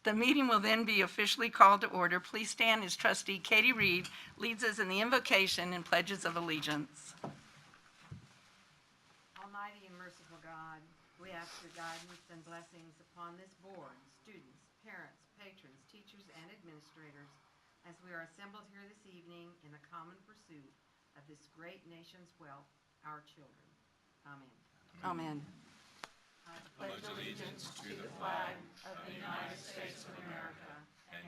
The meeting will then be officially called to order. Please stand as Trustee Katie Reed leads us in the invocation and pledges of allegiance. Almighty and merciful God, we ask your guidance and blessings upon this board, students, parents, patrons, teachers, and administrators as we are assembled here this evening in the common pursuit of this great nation's wealth, our children. Amen. Amen. I pledge allegiance to the flag of the United States of America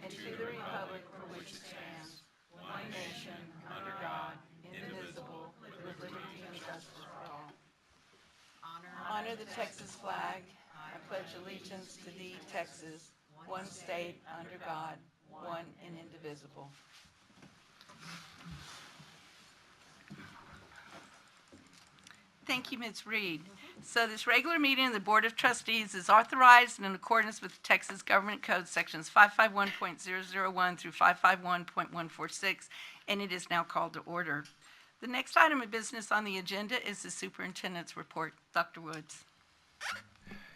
and to the republic for which it stands, one nation, under God, indivisible, with liberty and justice for all. Honor the Texas flag. I pledge allegiance to thee, Texas, one state, under God, one and indivisible. Thank you, Ms. Reed. So this regular meeting of the Board of Trustees is authorized and in accordance with Texas Government Code Sections 551.001 through 551.146, and it is now called to order. The next item of business on the agenda is the superintendent's report. Dr. Woods.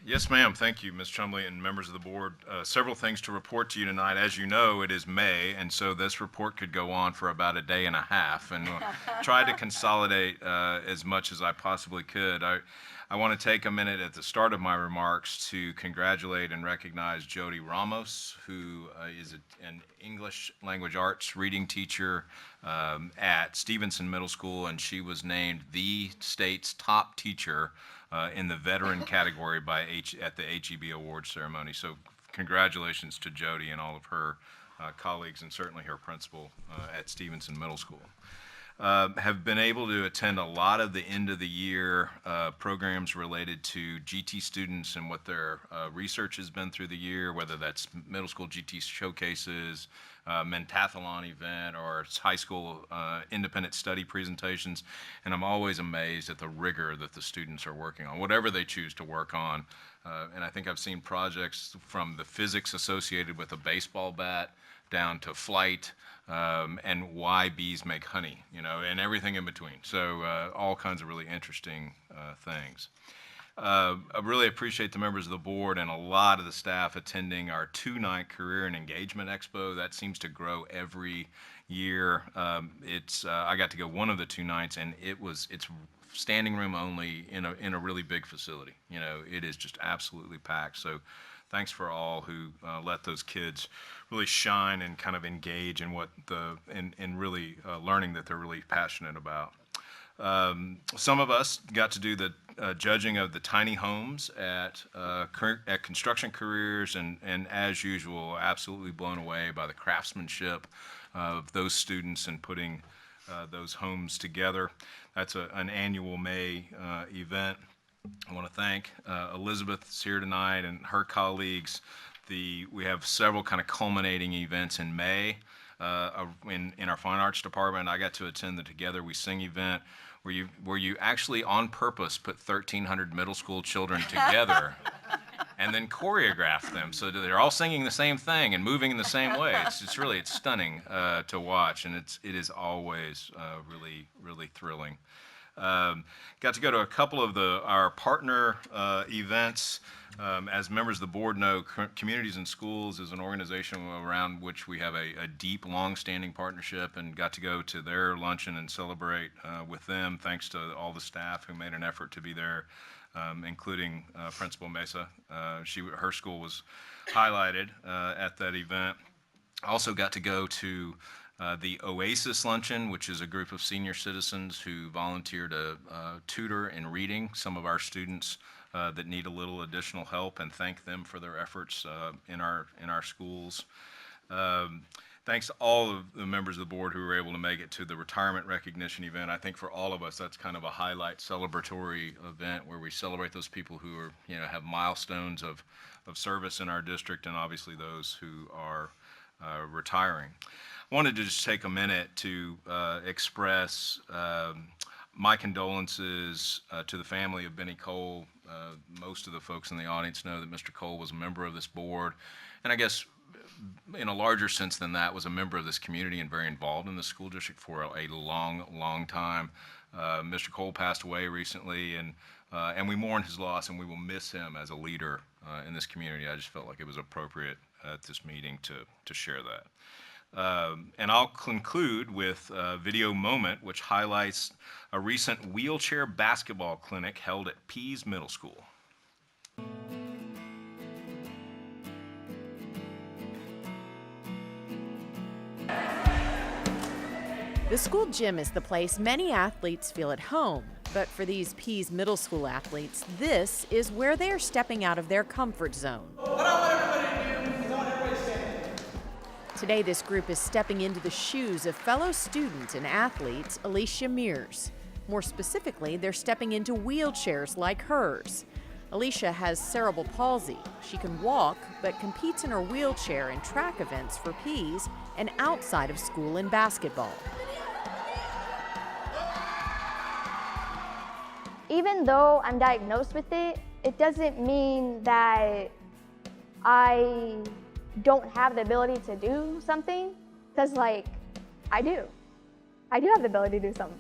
Yes, ma'am. Thank you, Ms. Chumley and members of the board. Several things to report to you tonight. As you know, it is May, and so this report could go on for about a day and a half, and we'll try to consolidate as much as I possibly could. I want to take a minute at the start of my remarks to congratulate and recognize Jody Ramos, who is an English language arts reading teacher at Stevenson Middle School, and she was named the state's top teacher in the veteran category at the HEB Awards ceremony. So congratulations to Jody and all of her colleagues, and certainly her principal at Stevenson Middle School. Have been able to attend a lot of the end of the year programs related to GT students and what their research has been through the year, whether that's middle school GT showcases, mentathlon event, or high school independent study presentations. And I'm always amazed at the rigor that the students are working on, whatever they choose to work on. And I think I've seen projects from the physics associated with a baseball bat down to flight, and why bees make honey, and everything in between. So all kinds of really interesting things. I really appreciate the members of the board and a lot of the staff attending our two-night Career and Engagement Expo. That seems to grow every year. I got to go one of the 2 nights, and it's standing room only in a really big facility. It is just absolutely packed. So thanks for all who let those kids really shine and kind of engage in really learning that they're really passionate about. Some of us got to do the judging of the tiny homes at Construction Careers, and as usual, absolutely blown away by the craftsmanship of those students in putting those homes together. That's an annual May event. I want to thank Elizabeth is here tonight and her colleagues. We have several kind of culminating events in May in our fine arts department. I got to attend the Together We Sing event where you actually on purpose put 1,300 middle school children together and then choreograph them so that they're all singing the same thing and moving in the same way. It's stunning to watch, and it is always really, really thrilling. Got to go to a couple of our partner events. As members of the board know, Communities in Schools is an organization around which we have a deep, long-standing partnership, and got to go to their luncheon and celebrate with them, thanks to all the staff who made an effort to be there, including Principal Mesa. Her school was highlighted at that event. Also got to go to the Oasis Luncheon, which is a group of senior citizens who volunteer to tutor in reading some of our students that need a little additional help, and thank them for their efforts in our schools. Thanks to all of the members of the board who were able to make it to the retirement recognition event. I think for all of us, that's kind of a highlight celebratory event where we celebrate those people who are, have milestones of service in our district, and obviously those who are retiring. I wanted to just take a minute to express my condolences to the family of Benny Cole. Most of the folks in the audience know that Mr. Cole was a member of this board, and I guess in a larger sense than that, was a member of this community and very involved in the school district for a long, long time. Mr. Cole passed away recently, and we mourn his loss, and we will miss him as a leader in this community. I just felt like it was appropriate at this meeting to share that. And I'll conclude with a video moment which highlights a recent wheelchair basketball clinic held at Pease Middle School. The school gym is the place many athletes feel at home, but for these Pease Middle School athletes, this is where they're stepping out of their comfort zone. What I want everybody to do is I want everybody to stand. Today, this group is stepping into the shoes of fellow student and athlete Alicia Mears. More specifically, they're stepping into wheelchairs like hers. Alicia has cerebral palsy. She can walk, but competes in her wheelchair in track events for Pease and outside of school in basketball. Even though I'm diagnosed with it, it doesn't mean that I don't have the ability to do something, because I do. I do have the ability to do something.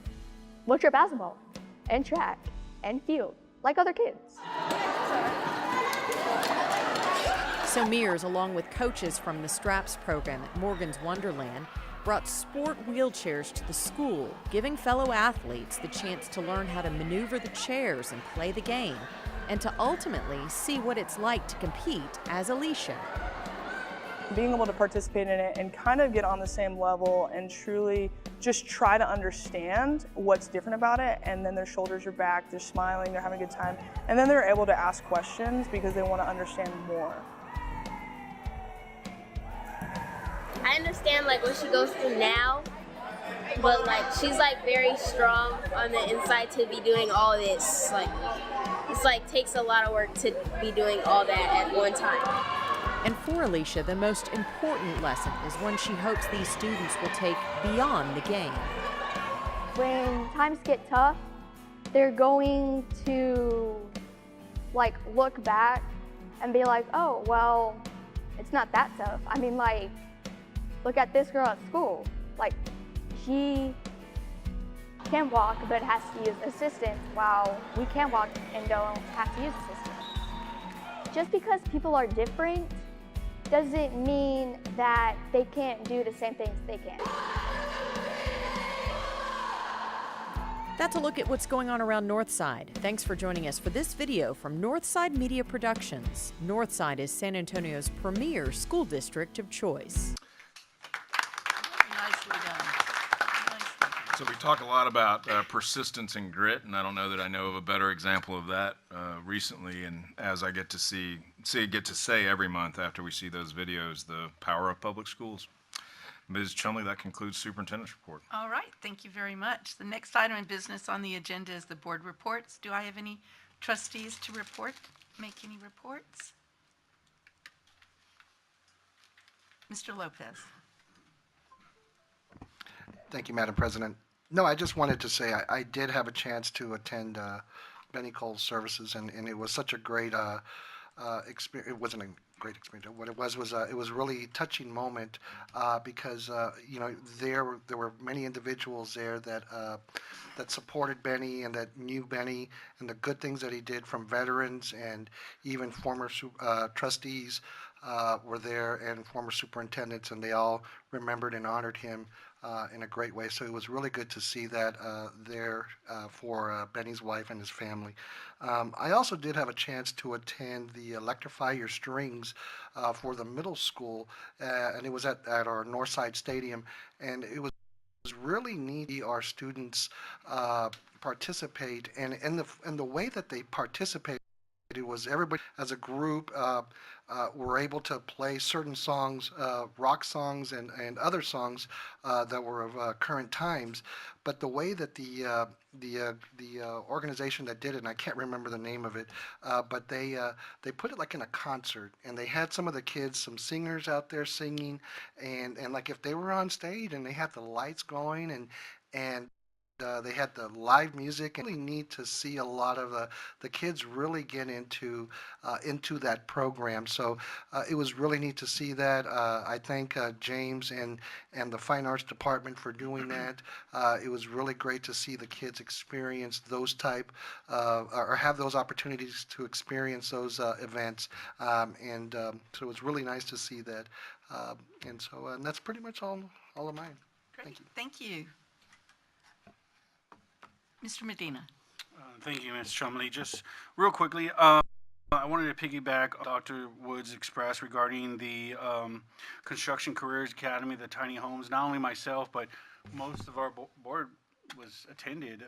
Wheelchair basketball, and track, and field, like other kids. So Mears, along with coaches from the Straps program at Morgan's Wonderland, brought sport wheelchairs to the school, giving fellow athletes the chance to learn how to maneuver the chairs and play the game, and to ultimately see what it's like to compete as Alicia. Being able to participate in it and kind of get on the same level and truly just try to understand what's different about it, and then their shoulders are back, they're smiling, they're having a good time, and then they're able to ask questions because they want to understand more. I understand what she goes through now, but she's very strong on the inside to be doing all this. It's takes a lot of work to be doing all that at one time. And for Alicia, the most important lesson is one she hopes these students will take beyond the game. When times get tough, they're going to look back and be like, oh, well, it's not that tough. I mean, look at this girl at school. She can walk, but has to use assistance, while we can walk and don't have to use assistance. Just because people are different doesn't mean that they can't do the same things they can. That's a look at what's going on around Northside. Thanks for joining us for this video from Northside Media Productions. Northside is San Antonio's premier school district of choice. Nicely done. Nicely. So we talk a lot about persistence and grit, and I don't know that I know of a better example of that recently. And as I get to say every month after we see those videos, the power of public schools. Ms. Chumley, that concludes Superintendent's report. All right, thank you very much. The next item of business on the agenda is the board reports. Do I have any trustees to make any reports? Mr. Lopez. Thank you, Madam President. No, I just wanted to say I did have a chance to attend Benny Cole's services, and it was such a great experience. It wasn't a great experience. What it was it was a really touching moment because there were many individuals there that supported Benny and that knew Benny and the good things that he did, from veterans and even former trustees were there, and former superintendents, and they all remembered and honored him in a great way. So it was really good to see that there for Benny's wife and his family. I also did have a chance to attend the Electrify Your Strings for the middle school, and it was at our Northside Stadium, and it was really neat to see our students participate, and the way that they participated, it was everybody as a group were able to play certain songs, rock songs and other songs that were of current times. But the way that the organization that did it, and I can't remember the name of it, but they put it in a concert, and they had some of the kids, some singers out there singing, and if they were on stage and they had the lights going and They had the live music, and really neat to see a lot of the kids really get into that program. So it was really neat to see that. I thank James and the Fine Arts Department for doing that. It was really great to see the kids experience those type or have those opportunities to experience those events. So it was really nice to see that. And that's pretty much all of mine. Great. Thank you. Thank you. Mr. Medina. Thank you, Ms. Chumley. Just real quickly, I wanted to piggyback on Dr. Woods expressed regarding the Construction Careers Academy, the tiny homes. Not only myself, but most of our board was attended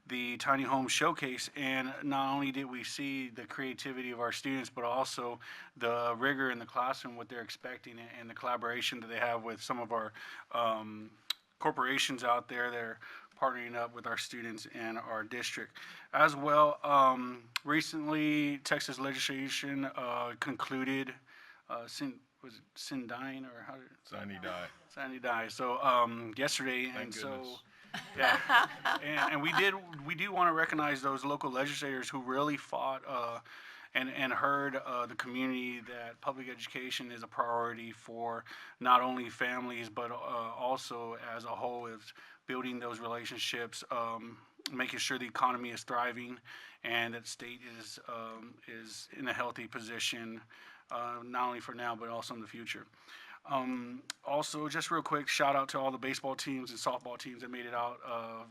the tiny home showcase, and not only did we see the creativity of our students, but also the rigor in the classroom, what they're expecting, and the collaboration that they have with some of our corporations out there that are partnering up with our students and our district. As well, recently, Texas legislation concluded, was it Sindine, or how did it? Sine die. Sine die. So yesterday, Thank and goodness. so yeah, and we do want to recognize those local legislators who really fought and heard the community that public education is a priority for not only families but also as a whole, is building those relationships, making sure the economy is thriving, and that state is in a healthy position, not only for now but also in the future. Also, just real quick, shout out to all the baseball teams and softball teams that made it out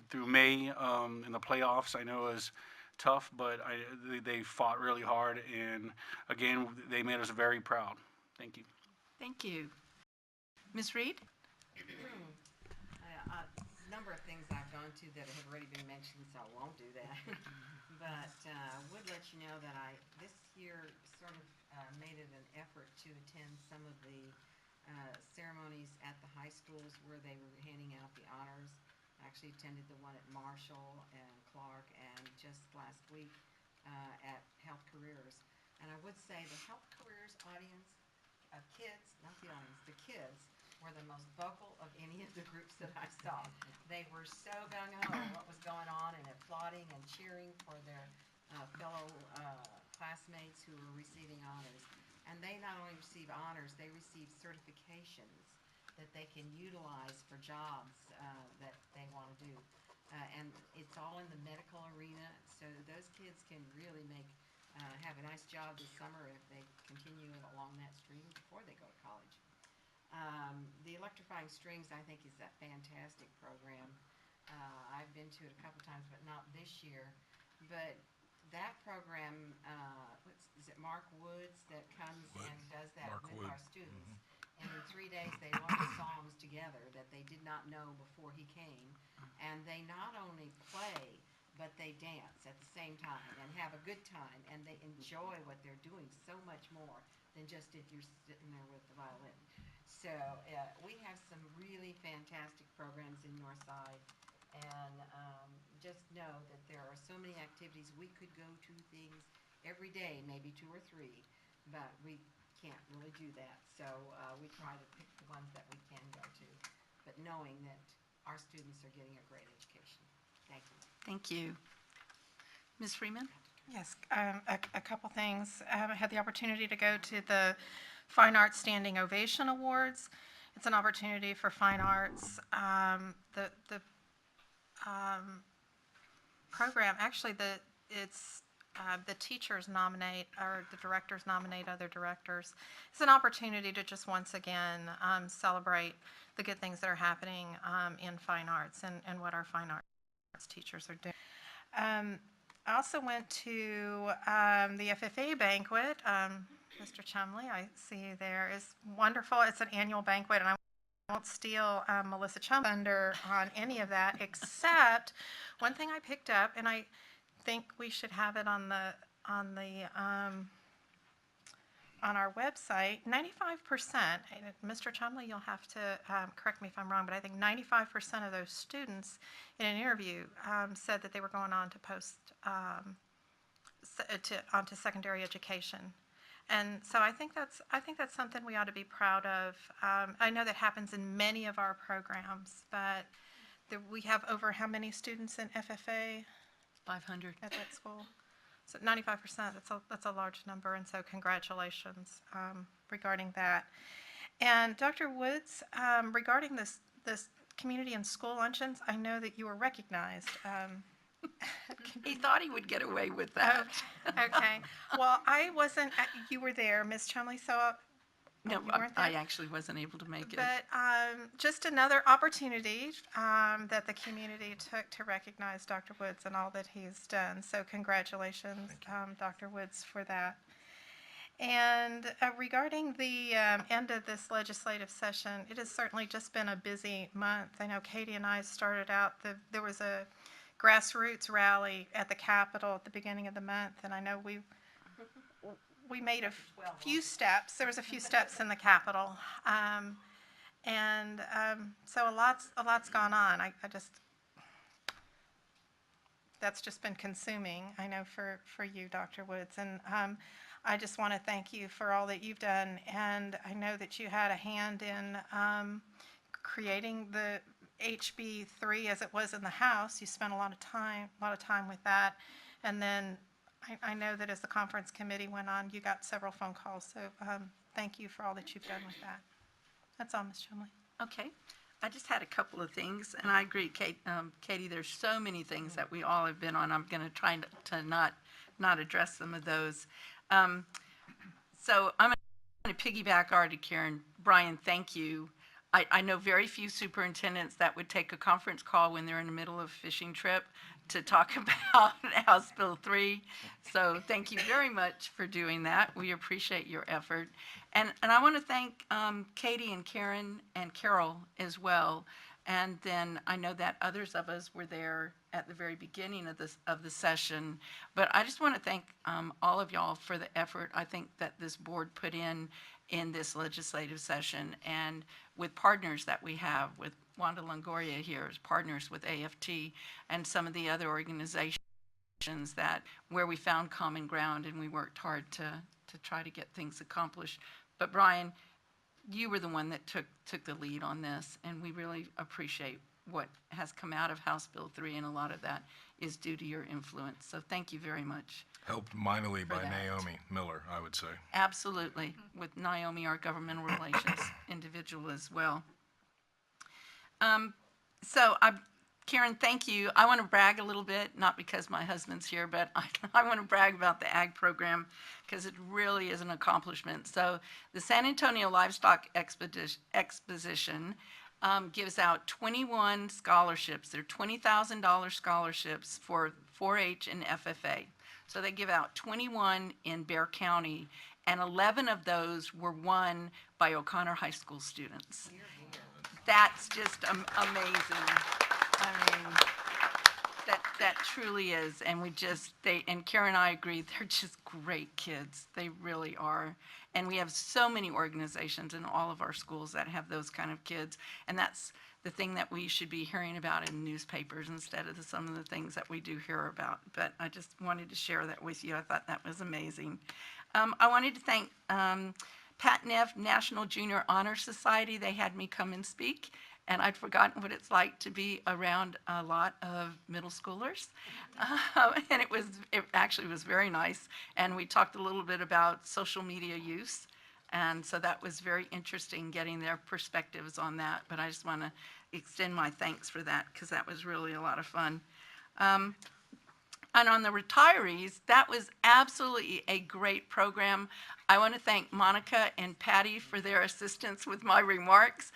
through May in the playoffs. I know it was tough, but they fought really hard, and again, they made us very proud. Thank you. Thank you. Ms. Reed? A number of things I've gone to that have already been mentioned, so I won't do that. But would let you know that I, this year, sort of made it an effort to attend some of the ceremonies at the high schools where they were handing out the honors. I actually attended the one at Marshall and Clark, and just last week at Health Careers. And I would say the Health Careers audience of kids, not the audience, the kids, were the most vocal of any of the groups that I saw. They were so gung-ho what was going on and applauding and cheering for their fellow classmates who were receiving honors. And they not only receive honors, they receive certifications that they can utilize for jobs that they want to do. And it's all in the medical arena, so those kids can really have a nice job this summer if they continue along that stream before they go to college. The Electrifying Strings, I think, is a fantastic program. I've been to it a couple times, but not this year. But that program, is it Mark Woods that comes and does that with our students? And in 3 days, they learn songs together that they did not know before he came. And they not only play, but they dance at the same time and have a good time. And they enjoy what they're doing so much more than just if you're sitting there with the violin. So we have some really fantastic programs in Northside. And just know that there are so many activities. We could go to things every day, maybe 2 or 3, but we can't really do that. So we try to pick the ones that we can go to, but knowing that our students are getting a great education. Thank you. Thank you. Ms. Freeman? Yes, a couple things. I had the opportunity to go to the Fine Arts Standing Ovation Awards. It's an opportunity for fine arts. The program, actually, the teachers nominate, or the directors nominate other directors. It's an opportunity to just once again celebrate the good things that are happening in fine arts and what our fine arts teachers are doing. I also went to the FFA banquet. Mr. Chumley, I see you there, is wonderful. It's an annual banquet, and I won't steal Melissa Chum's thunder on any of that, except one thing I picked up, and I think we should have it on our website. 95%, Mr. Chumley, you'll have to correct me if I'm wrong, but I think 95% of those students in an interview said that they were going on to onto secondary education. And so I think that's something we ought to be proud of. I know that happens in many of our programs, but we have over how many students in FFA 500. at that school? So 95%, that's a large number, and so congratulations regarding that. And Dr. Woods, regarding this community and school luncheons, I know that you were recognized. He thought he would get away with that. Okay. Well, I wasn't, you were there, Ms. Chumley, so No, you weren't I there? actually wasn't able to make it. But just another opportunity that the community took to recognize Dr. Woods and all that he's done. So congratulations, Dr. Woods, for that. And regarding the end of this legislative session, it has certainly just been a busy month. I know Katie and I started out, there was a grassroots rally at the Capitol at the beginning of the month, and I know we made a few steps. There was a few steps in the Capitol, so a lot's gone on. I just, that's just been consuming, I know, for you, Dr. Woods, and I just want to thank you for all that you've done, and I know that you had a hand in creating the HB 3 as it was in the House. You spent a lot of time with that, and then I know that as the conference committee went on, you got several phone calls, so thank you for all that you've done with that. That's all, Ms. Chumley. Okay. I just had a couple of things, and I agree, Katie, there's so many things that we all have been on. I'm going to try to not address some of those. So I'm going to piggyback already, Karen. Brian, thank you. I know very few superintendents that would take a conference call when they're in the middle of a fishing trip to talk about House Bill 3. So thank you very much for doing that. We appreciate your effort. And I want to thank Katie and Karen and Carol as well. And then I know that others of us were there at the very beginning of the session. But I just want to thank all of y'all for the effort I think that this board put in this legislative session, and with partners that we have, with Wanda Longoria here as partners with AFT and some of the other organizations that where we found common ground and we worked hard to try to get things accomplished. But Brian, you were the one that took the lead on this, and we really appreciate what has come out of House Bill 3, and a lot of that is due to your influence. So thank you very much. Helped mightily by that. Naomi Miller, I would say. Absolutely, with Naomi, our governmental relations individual as well. Karen, thank you. I want to brag a little bit, not because my husband's here, but I want to brag about the ag program because it really is an accomplishment. So the San Antonio Livestock Exposition gives out 21 scholarships. They're $20,000 scholarships for 4-H and FFA. So they give out 21 in Bexar County, and 11 of those were won by O'Connor High School students. That's just amazing. I mean, that truly is. And and Karen and I agree, they're just great kids. They really are. And we have so many organizations in all of our schools that have those kind of kids. And that's the thing that we should be hearing about in newspapers instead of some of the things that we do hear about. But I just wanted to share that with you. I thought that was amazing. I wanted to thank Pat Neff National Junior Honor Society. They had me come and speak, and I'd forgotten what it's like to be around a lot of middle schoolers. And it actually was very nice. And we talked a little bit about social media use. And so that was very interesting, getting their perspectives on that. But I just want to extend my thanks for that, because that was really a lot of fun. And on the retirees, that was absolutely a great program. I want to thank Monica and Patty for their assistance with my remarks.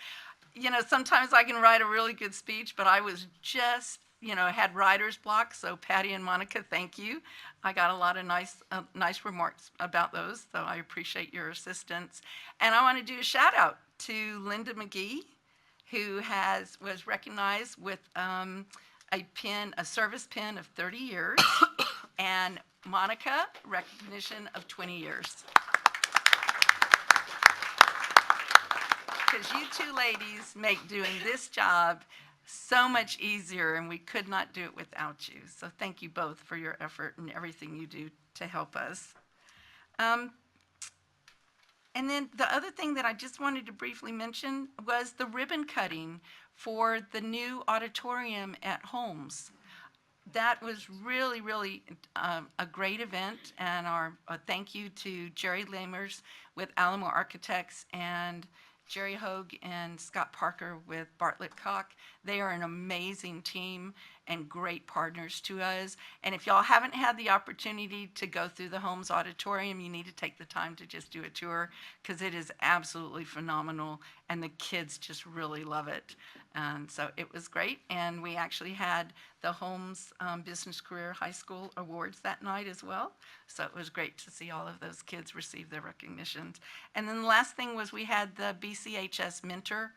You know, sometimes I can write a really good speech, but I was just, had writer's block. So Patty and Monica, thank you. I got a lot of nice remarks about those, so I appreciate your assistance. And I want to do a shout out to Linda McGee, who was recognized with a service pin of 30 years, and Monica, recognition of 20 years. Because you two ladies make doing this job so much easier, and we could not do it without you. So thank you both for your effort and everything you do to help us. And then the other thing that I just wanted to briefly mention was the ribbon cutting for the new auditorium at Holmes. That was really, really a great event, and our thank you to Jerry Lamers with Alamo Architects and Jerry Hogue and Scott Parker with Bartlett Cock. They are an amazing team and great partners to us. And if y'all haven't had the opportunity to go through the Holmes Auditorium, you need to take the time to just do a tour, because it is absolutely phenomenal, and the kids just really love it. And so it was great, and we actually had the Holmes Business Career High School Awards that night as well. So it was great to see all of those kids receive their recognitions. And then the last thing was we had the BCHS Mentor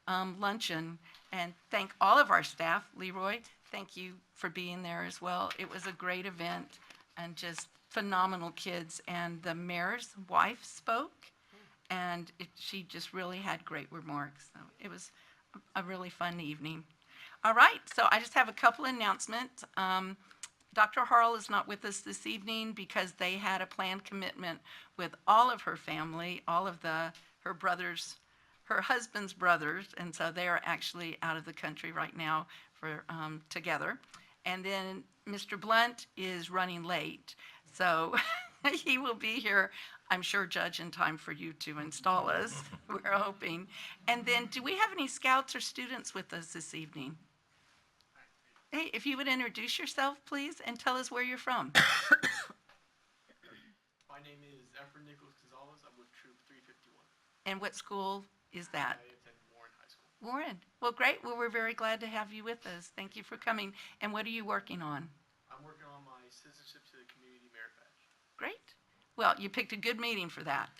Luncheon, and thank all of our staff. Leroy, thank you for being there as well. It was a great event and just phenomenal kids. And the mayor's wife spoke, and she just really had great remarks. So it was a really fun evening. All right, so I just have a couple announcements. Dr. Harrell is not with us this evening because they had a planned commitment with all of her family, all of her brothers, her husband's brothers, and so they are actually out of the country right now for together. And then Mr. Blunt is running late, so he will be here, I'm sure, Judge, in time for you to install us. We're hoping. And then, do we have any scouts or students with us this evening? Hey, if you would introduce yourself, please, and tell us where you're from. My name is Efren Nicholas Gonzalez. I'm with Troop 351. And what school is that? I attend Warren High School. Warren. Well, great. Well, we're very glad to have you with us. Thank you for coming. And what are you working on? I'm working on my citizenship to the community merit badge. Great. Well, you picked a good meeting for that.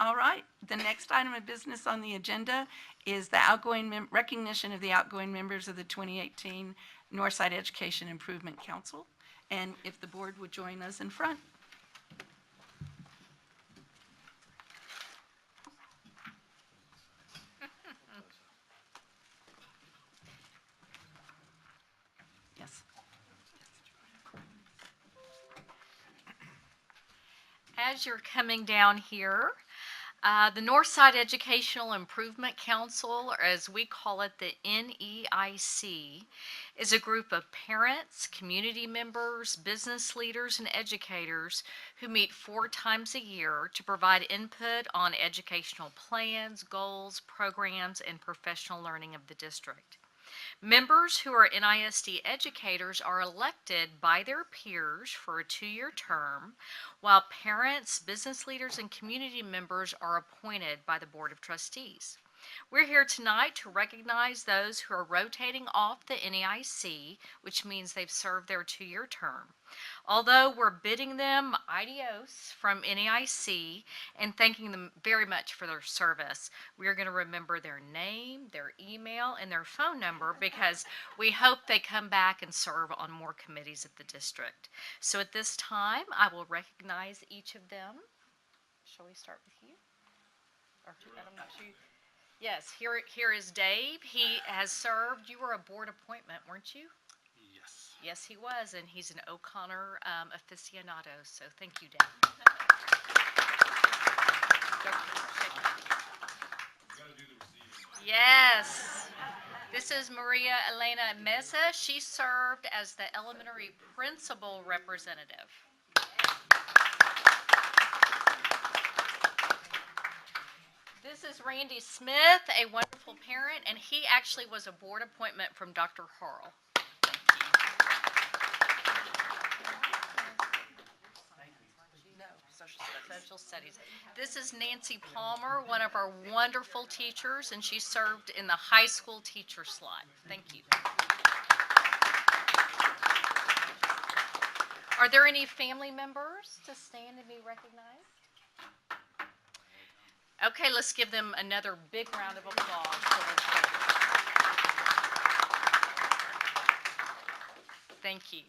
All right. The next item of business on the agenda is the recognition of the outgoing members of the 2018 Northside Education Improvement Council. And if the board would join us in front. Yes. As you're coming down here, the Northside Educational Improvement Council, or as we call it, the NEIC, is a group of parents, community members, business leaders, and educators who meet 4 times a year to provide input on educational plans, goals, programs, and professional learning of the district. Members who are NISD educators are elected by their peers for a 2-year term, while parents, business leaders, and community members are appointed by the Board of Trustees. We're here tonight to recognize those who are rotating off the NEIC, which means they've served their 2-year term. Although we're bidding them adios from NEIC and thanking them very much for their service, we are going to remember their name, their email, and their phone number because we hope they come back and serve on more committees at the district. So at this time, I will recognize each of them. Shall we start with you? Or, I'm not sure. Yes, here is Dave. He has served. You were a board appointment, weren't you? Yes. Yes, he was, and he's an O'Connor aficionado, so thank you, Dave. Yes. This is Maria Elena Mesa. She served as the elementary principal representative. This is Randy Smith, a wonderful parent, and he actually was a board appointment from Dr. Harrell. Social Studies. This is Nancy Palmer, one of our wonderful teachers, and she served in the high school teacher slot. Thank you. Are there any family members to stand and be recognized? Okay, let's give them another big round of applause. Thank you.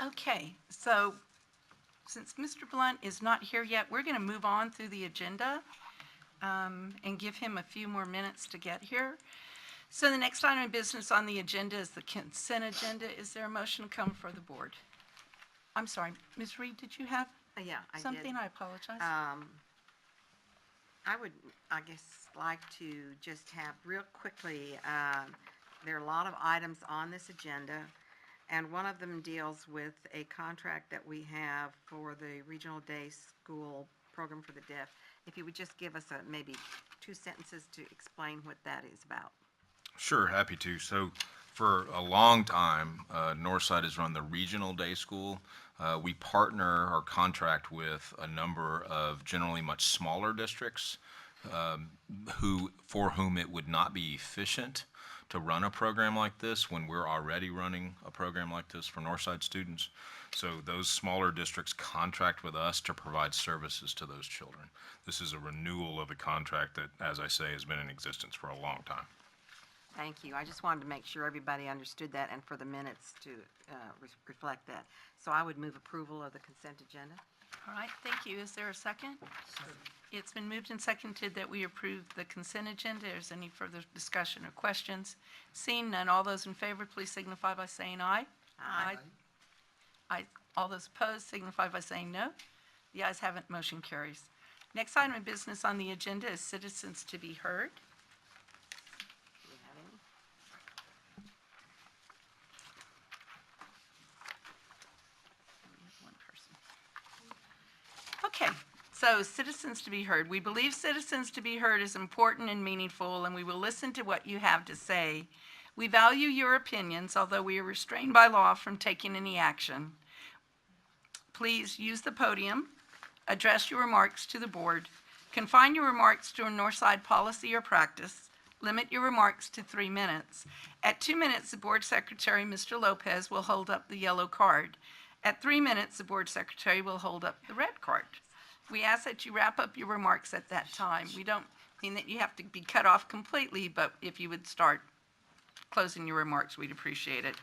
Okay, so since Mr. Blunt is not here yet, we're going to move on through the agenda and give him a few more minutes to get here. So the next item of business on the agenda is the consent agenda. Is there a motion to come for the board? I'm sorry, Ms. Reed, did you have Yeah, I did. something? I apologize. I would, I guess, like to just have real quickly, there are a lot of items on this agenda, and one of them deals with a contract that we have for the Regional Day School Program for the Deaf. If you would just give us maybe 2 sentences to explain what that is about. Sure, happy to. So for a long time, Northside has run the Regional Day School. We partner or contract with a number of generally much smaller districts for whom it would not be efficient to run a program like this when we're already running a program like this for Northside students. So those smaller districts contract with us to provide services to those children. This is a renewal of the contract that, as I say, has been in existence for a long time. Thank you. I just wanted to make sure everybody understood that and for the minutes to reflect that. So I would move approval of the consent agenda. All right, thank you. Is there a second? It's been moved and seconded that we approve the consent agenda. Is there any further discussion or questions? Seeing none, all those in favor, please signify by saying aye. Aye. Aye. All those opposed signify by saying no. The ayes have it, motion carries. Next item of business on the agenda is citizens to be heard. Do we have any? We have one person. Okay, so citizens to be heard. We believe citizens to be heard is important and meaningful, and we will listen to what you have to say. We value your opinions, although we are restrained by law from taking any action. Please use the podium, address your remarks to the board, confine your remarks to a Northside policy or practice, limit your remarks to 3 minutes. At 2 minutes, the board secretary, Mr. Lopez, will hold up the yellow card. At 3 minutes, the board secretary will hold up the red card. We ask that you wrap up your remarks at that time. We don't mean that you have to be cut off completely, but if you would start closing your remarks, we'd appreciate it.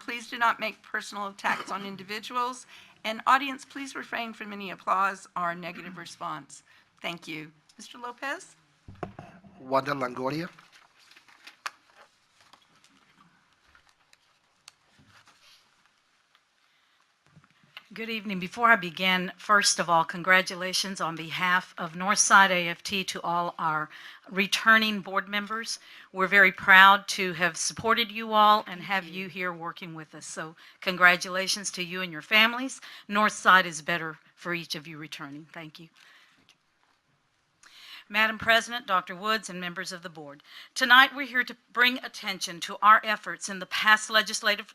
Please do not make personal attacks on individuals. And audience, please refrain from any applause or negative response. Thank you. Mr. Lopez? Wanda Longoria. Good evening. Before I begin, first of all, congratulations on behalf of Northside AFT to all our returning board members. We're very proud to have supported you all and have you here working with us. So congratulations to you and your families. Northside is better for each of you returning. Thank you. Madam President, Dr. Woods, and members of the board, tonight we're here to bring attention to our efforts in the past legislative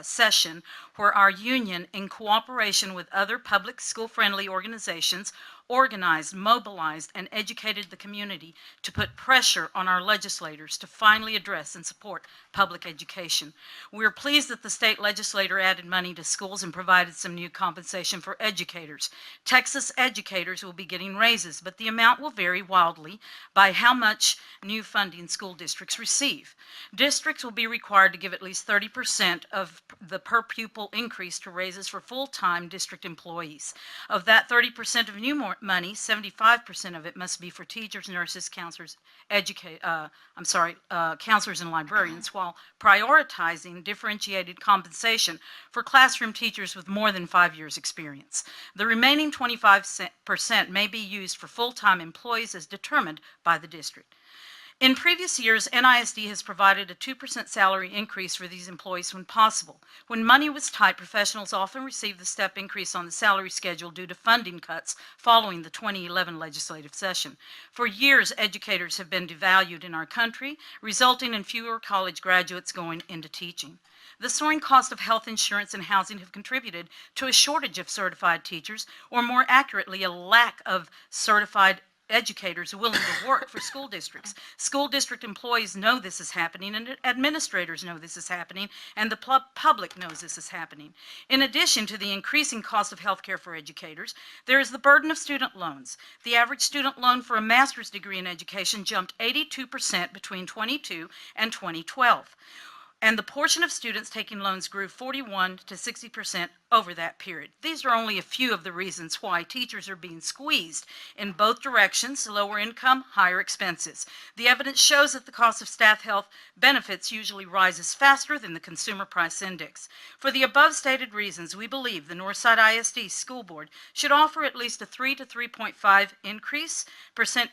session where our union, in cooperation with other public school-friendly organizations, organized, mobilized, and educated the community to put pressure on our legislators to finally address and support public education. We are pleased that the state legislature added money to schools and provided some new compensation for educators. Texas educators will be getting raises, but the amount will vary wildly by how much new funding school districts receive. Districts will be required to give at least 30% of the per pupil increase to raises for full-time district employees. Of that 30% of new money, 75% of it must be for teachers, nurses, counselors, counselors and librarians, while prioritizing differentiated compensation for classroom teachers with more than 5 years experience. The remaining 25% may be used for full-time employees as determined by the district. In previous years, NISD has provided a 2% salary increase for these employees when possible. When money was tight, professionals often received the step increase on the salary schedule due to funding cuts following the 2011 legislative session. For years, educators have been devalued in our country, resulting in fewer college graduates going into teaching. The soaring cost of health insurance and housing have contributed to a shortage of certified teachers, or more accurately, a lack of certified educators willing to work for school districts. School district employees know this is happening, and administrators know this is happening, and the public knows this is happening. In addition to the increasing cost of health care for educators, there is the burden of student loans. The average student loan for a master's degree in education jumped 82% between 2022 and 2012. and the portion of students taking loans grew 41 to 60% over that period. These are only a few of the reasons why teachers are being squeezed in both directions: lower income, higher expenses. The evidence shows that the cost of staff health benefits usually rises faster than the Consumer Price Index. For the above stated reasons, we believe the Northside ISD School Board should offer at least a 3 to 3.5%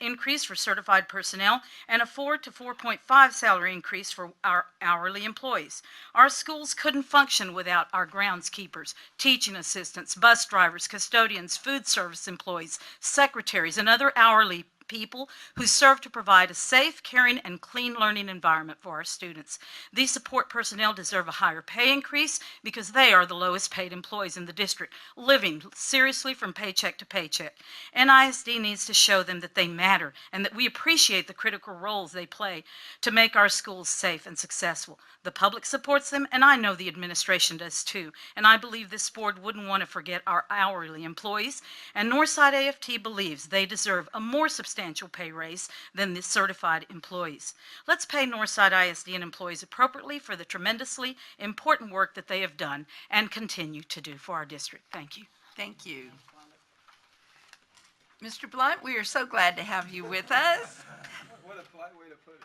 increase for certified personnel and a 4 to 4.5 salary increase for our hourly employees. Our schools couldn't function without our groundskeepers, teaching assistants, bus drivers, custodians, food service employees, secretaries, and other hourly people who serve to provide a safe, caring, and clean learning environment for our students. These support personnel deserve a higher pay increase because they are the lowest paid employees in the district, living seriously from paycheck to paycheck. NISD needs to show them that they matter and that we appreciate the critical roles they play to make our schools safe and successful. The public supports them, and I know the administration does too. And I believe this board wouldn't want to forget our hourly employees. And Northside AFT believes they deserve a more substantial pay raise than the certified employees. Let's pay Northside ISD and employees appropriately for the tremendously important work that they have done and continue to do for our district. Thank you. Thank you. Mr. Blunt, we are so glad to have you with us. What a polite way to put it.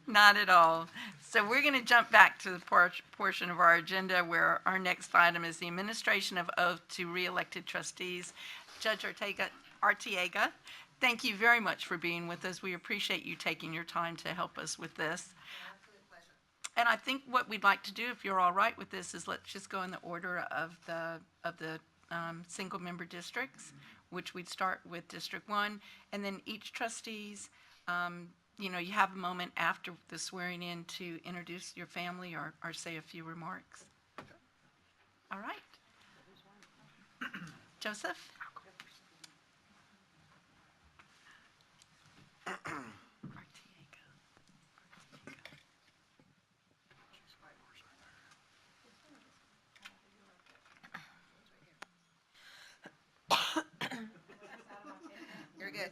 Not at all. So we're going to jump back to the portion of our agenda where our next item is the administration of oath to re-elected trustees. Judge Arteaga, thank you very much for being with us. We appreciate you taking your time to help us with this. And I think what we'd like to do, if you're all right with this, is let's just go in the order of the single member districts, which we'd start with District 1, and then each trustees, you know, you have a moment after the swearing in to introduce your family or say a few remarks. All right. Joseph? You're good.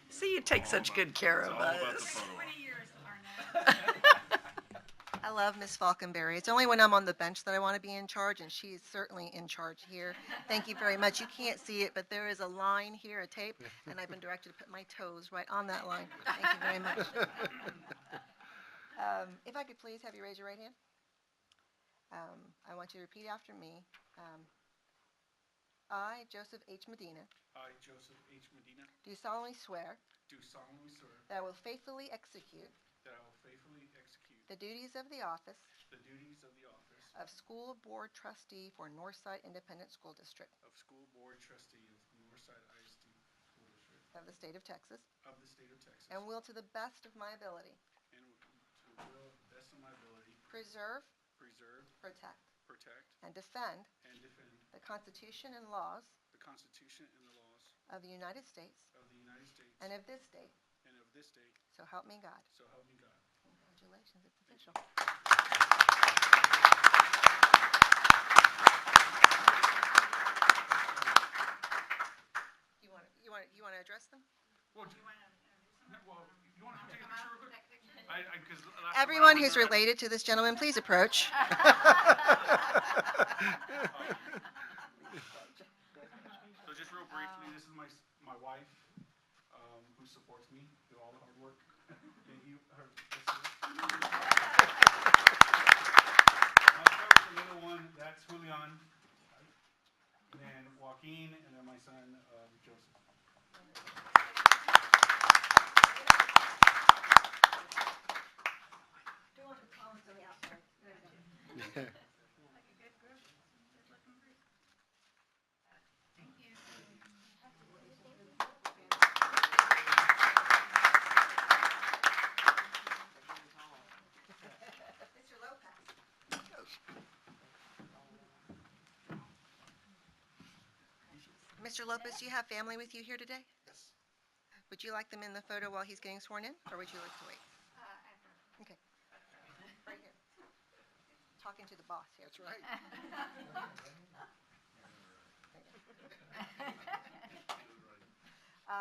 See, you take such good care of us. I love Miss Falconberry. It's only when I'm on the bench that I want to be in charge, and she's certainly in charge here. Thank you very much. You can't see it, but there is a line here, a tape, and I've been directed to put my toes right on that line. Thank you very much. If I could please have you raise your right hand. I want you to repeat after me. I, Joseph H. Medina, I, Joseph H. Medina, do solemnly swear do solemnly swear that I will faithfully execute that I will faithfully execute the duties of the office the duties of the office of School Board Trustee for Northside Independent School District of School Board Trustee of Northside ISD School District of the State of Texas, of the State of Texas, and will to the best of my ability and to the will of the best of my ability preserve, preserve, protect, protect, and defend and defend the Constitution and laws the Constitution and the laws of the United States of the United States and of this state. and of this state, So help me God. so help me God. Congratulations, it's official. You want to address them? Well, you want to take a picture real quick? 'Cause last time Everyone I who's was related to this gentleman, please approach. So just real briefly, this is my wife, who supports me through all the hard work. Thank you. My first, the little one, that's Julian, and then Joaquin, and then my son, Joseph. Mr. Lopez, do you have family with you here today? Yes. Would you like them in the photo while he's getting sworn in, or would you like to wait? Okay. Right here. Talking to the boss here. That's right.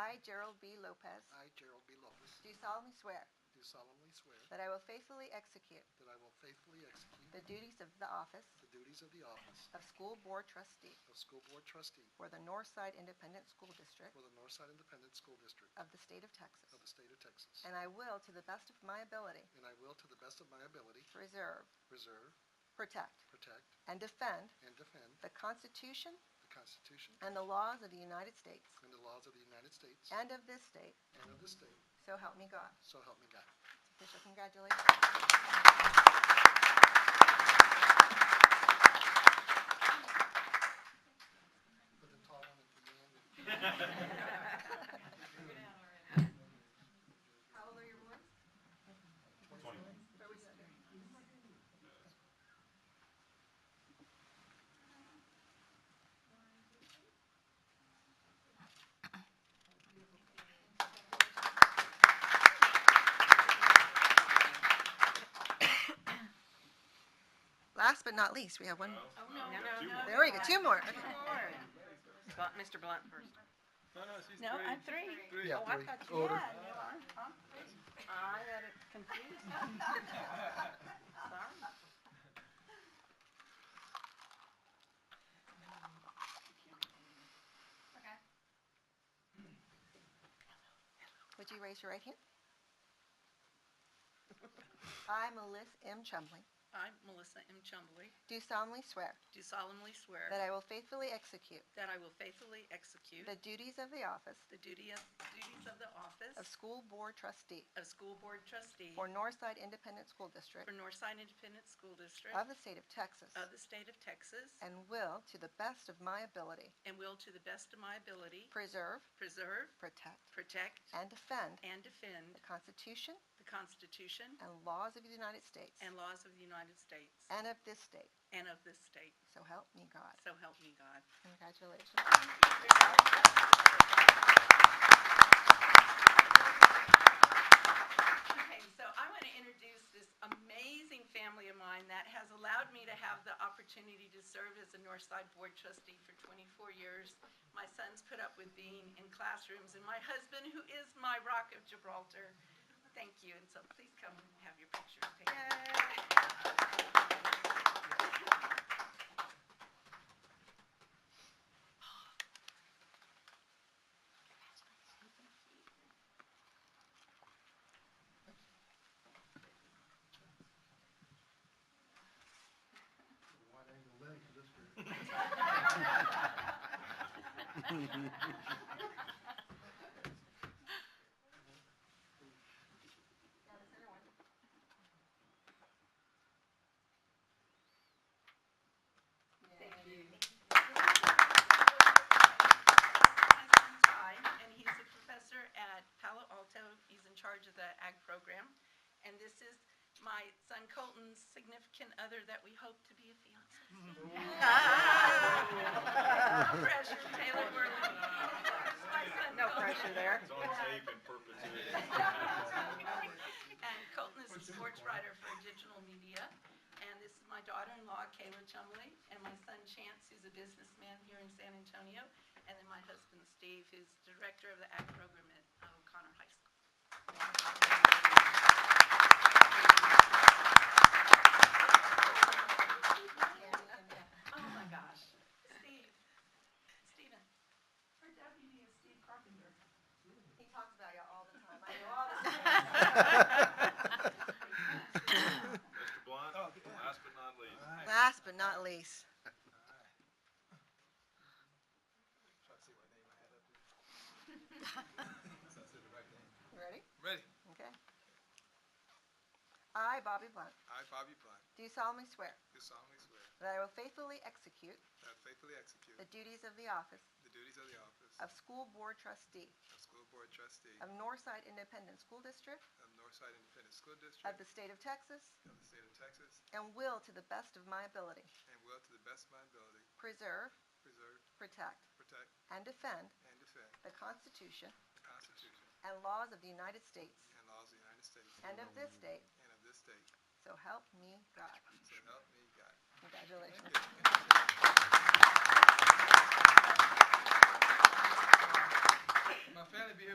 I, Gerald B. Lopez, I, Gerald B. Lopez, do solemnly swear do solemnly swear that I will faithfully execute that I will faithfully execute the duties of the office the duties of the office of School Board Trustee of School Board Trustee for the Northside Independent School District for the Northside Independent School District of the State of Texas, of the State of Texas, and I will, to the best of my ability, and I will, to the best of my ability, preserve, preserve, protect, protect, and defend and defend the Constitution the Constitution and the laws of the United States and the laws of the United States and of this state, and of this state, so help me God. so help me God. Official congratulations. Put the tall one at the end. How old are your boys? 20. Very good. Last but not least, we have one. Oh, no, no, no. There we go, two more. Okay. Mr. Blunt first. No, no, she's No, three. I'm three. Yeah, Oh, I three. thought you Order. had. No, I'm three. I had it confused. Sorry. Would you raise your right hand? I, Melissa M. Chumley, I, Melissa M. Chumbly, do solemnly swear do solemnly swear that I will faithfully execute that I will faithfully execute the duties of the office the duties of the office of School Board Trustee of School Board Trustee for Northside Independent School District for Northside Independent School District of the State of Texas, of the State of Texas, and will, to the best of my ability, and will, to the best of my ability, preserve, preserve, protect, protect, and defend and defend the Constitution the Constitution and laws of the United States and laws of the United States and of this state. and of this state. So help me God. So help me God. Congratulations. Okay, so I want to introduce this amazing family of mine that has allowed me to have the opportunity to serve as a Northside Board Trustee for 24 years. My sons put up with being in classrooms, and my husband, who is my Rock of Gibraltar. Thank you, and so please come and have your pictures taken. Wide angle lens for this group. Thank you. My son's Ty, and he's a professor at Palo Alto. He's in charge of the ag program. And this is my son Colton's significant other that we hope to be a fiancé soon. No pressure, Taylor Worley. My son No Colton. pressure there. It's on tape in perpetuity. And Colton is a sports writer for digital media. And this is my daughter-in-law, Kayla Chumley, and my son Chance, who's a businessman here in San Antonio. And then my husband Steve, who's director of the ag program at O'Connor High School. Oh my gosh. Steven. Our deputy is Steve Carpenter. He talks about you all the time. I know all the time. Mr. Blunt, last but not least. Last but not least, ready? Ready. Okay. I, Bobby Blunt, I, Bobby Blunt, do solemnly swear do solemnly swear that I will faithfully execute that I will faithfully execute the duties of the office the duties of the office of School Board Trustee of School Board Trustee of Northside Independent School District of Northside Independent School District of the State of Texas, of the State of Texas, and will, to the best of my ability, and will, to the best of my ability, preserve, preserve, protect, protect, and defend and defend the Constitution the Constitution and laws of the United States and laws of the United States and of this state. and of this state. So help me God. So help me God. Congratulations. My family be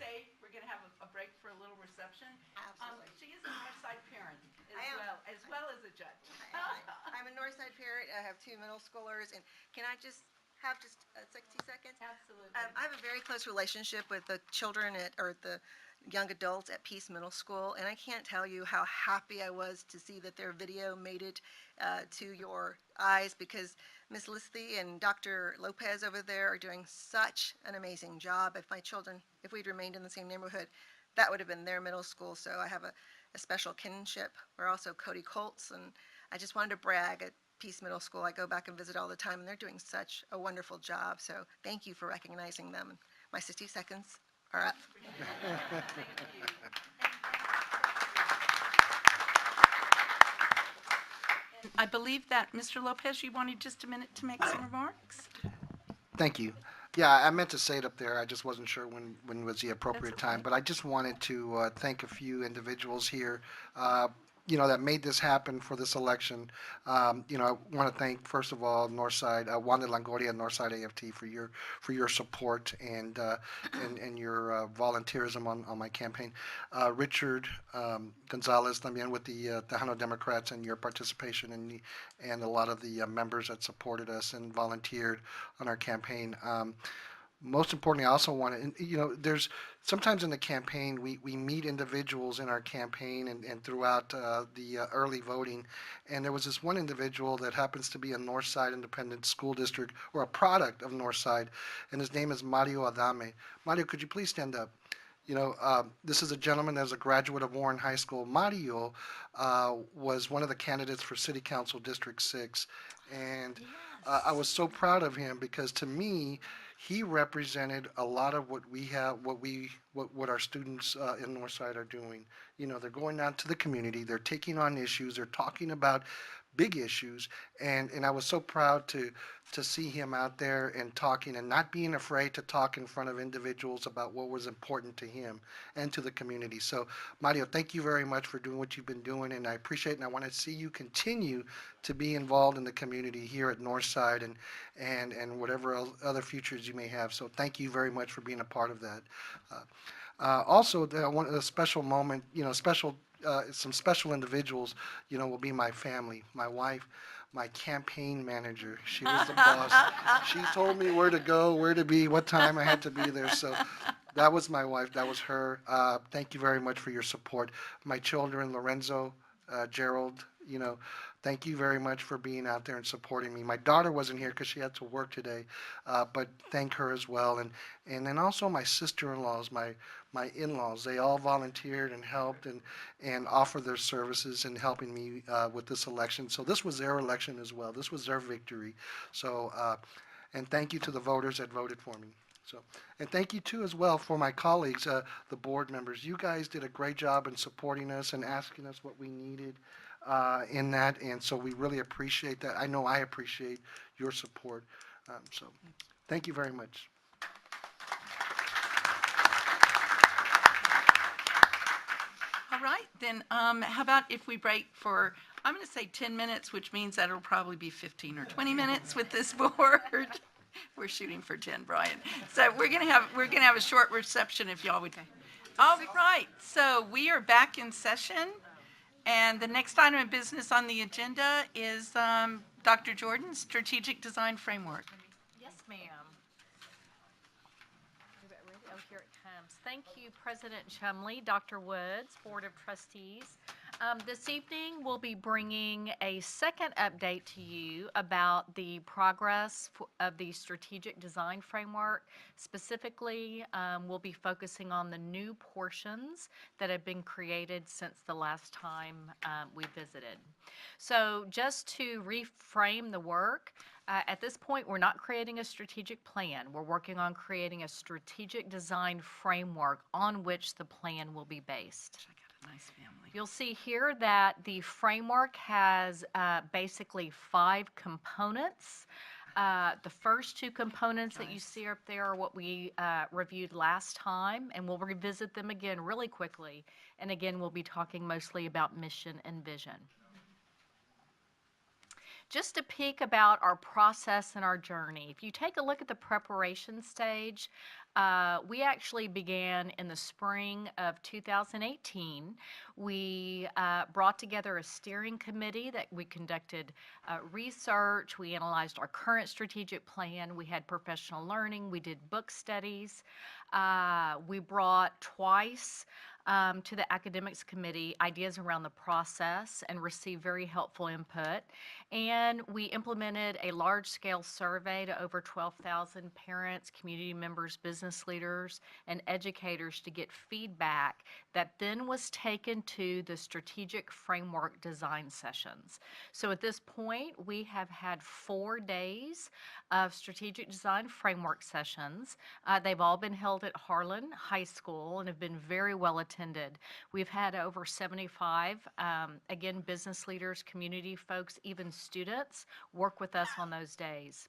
stay. We're going to have a break for a little reception. Absolutely. She is a Northside parent I am. as well as a judge. I'm a Northside parent. I have 2 middle schoolers, and can I just have just 60 seconds? Absolutely. I have a very close relationship with the children or the young adults at Peace Middle School, and I can't tell you how happy I was to see that their video made it to your eyes, because Ms. Listy and Dr. Lopez over there are doing such an amazing job. If we'd remained in the same neighborhood, that would have been their middle school, so I have a special kinship. We're also Cody Colts, and I just wanted to brag at Peace Middle School. I go back and visit all the time, and they're doing such a wonderful job, so thank you for recognizing them. My 60 seconds are up. Thank you. I believe that, Mr. Lopez, you wanted just a minute to make some remarks? Thank you. Yeah, I meant to say it up there. I just wasn't sure when was the appropriate That's okay. time. But I just wanted to thank a few individuals here, that made this happen for this election. I want to thank, first of all, Northside, Wanda Longoria, Northside AFT, for your support and your volunteerism on my campaign. Richard Gonzalez, también with the Tejano Democrats, and your participation and a lot of the members that supported us and volunteered on our campaign. Most importantly, I also want to, there's sometimes in the campaign, we meet individuals in our campaign and throughout the early voting. And there was this one individual that happens to be a Northside Independent School District, or a product of Northside, and his name is Mario Adame. Mario, could you please stand up? This is a gentleman that's a graduate of Warren High School. Mario was one of the candidates for City Council District 6. And I was so proud of him, because to me, he represented a lot of what we have, what our students in Northside are doing. They're going out to the community, they're taking on issues, they're talking about big issues, and I was so proud to see him out there and talking and not being afraid to talk in front of individuals about what was important to him and to the community. So, Mario, thank you very much for doing what you've been doing, and I appreciate it, and I want to see you continue to be involved in the community here at Northside and whatever other futures you may have. So thank you very much for being a part of that. Also, I want a special moment, some special individuals, will be my family, my wife, my campaign manager. She was the boss. She told me where to go, where to be, what time I had to be there. So that was my wife. That was her. Thank you very much for your support. My children, Lorenzo, Gerald, thank you very much for being out there and supporting me. My daughter wasn't here because she had to work today, but thank her as well. And then also my sister-in-laws, my in-laws, they all volunteered and helped and offered their services in helping me with this election. So this was their election as well. This was their victory. So, and thank you to the voters that voted for me. So, and thank you too as well for my colleagues, the board members. You guys did a great job in supporting us and asking us what we needed in that, and so we really appreciate that. I know I appreciate your support. So thank you very much. All right, then how about if we break for, I'm going to say 10 minutes, which means that it'll probably be 15 or 20 minutes with this board. We're shooting for 10, Brian. So we're gonna have a short reception if y'all would. All right, so we are back in session, and the next item of business on the agenda is Dr. Jordan's Strategic Design Framework. Yes, ma'am. Oh, here it comes. Thank you, President Chumley, Dr. Woods, Board of Trustees. This evening, we'll be bringing a second update to you about the progress of the Strategic Design Framework. Specifically, we'll be focusing on the new portions that have been created since the last time we visited. So just to reframe the work, at this point, we're not creating a strategic plan. We're working on creating a strategic design framework on which the plan will be based. Check out a nice family. You'll see here that the framework has basically 5 components. The first 2 components that you see up there are what we reviewed last time, and we'll revisit them again really quickly. And again, we'll be talking mostly about mission and vision. Just a peek about our process and our journey. If you take a look at the preparation stage, We actually began in the spring of 2018. We brought together a steering committee that we conducted research. We analyzed our current strategic plan. We had professional learning. We did book studies. We brought twice to the academics committee ideas around the process and received very helpful input. And we implemented a large-scale survey to over 12,000 parents, community members, business leaders, and educators to get feedback that then was taken to the strategic framework design sessions. So at this point, we have had 4 days of strategic design framework sessions. They've all been held at Harlan High School and have been very well attended. We've had over 75, again, business leaders, community folks, even students work with us on those days.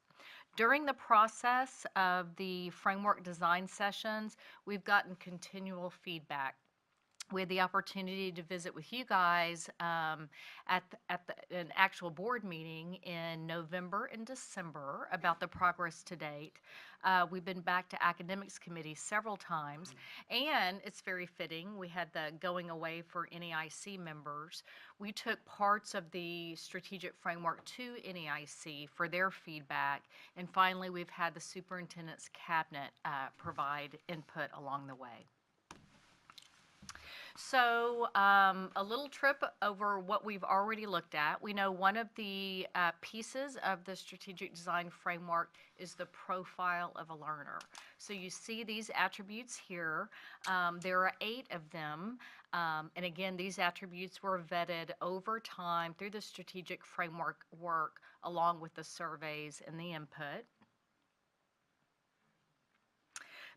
During the process of the framework design sessions, we've gotten continual feedback. We had the opportunity to visit with you guys at an actual board meeting in November and December about the progress to date. We've been back to academics committee several times, and it's very fitting. We had the going away for NEIC members. We took parts of the strategic framework to NEIC for their feedback, and finally we've had the superintendent's cabinet provide input along the way. So a little trip over what we've already looked at. We know one of the pieces of the strategic design framework is the profile of a learner. So you see these attributes here. There are 8 of them. And again, these attributes were vetted over time through the strategic framework work along with the surveys and the input.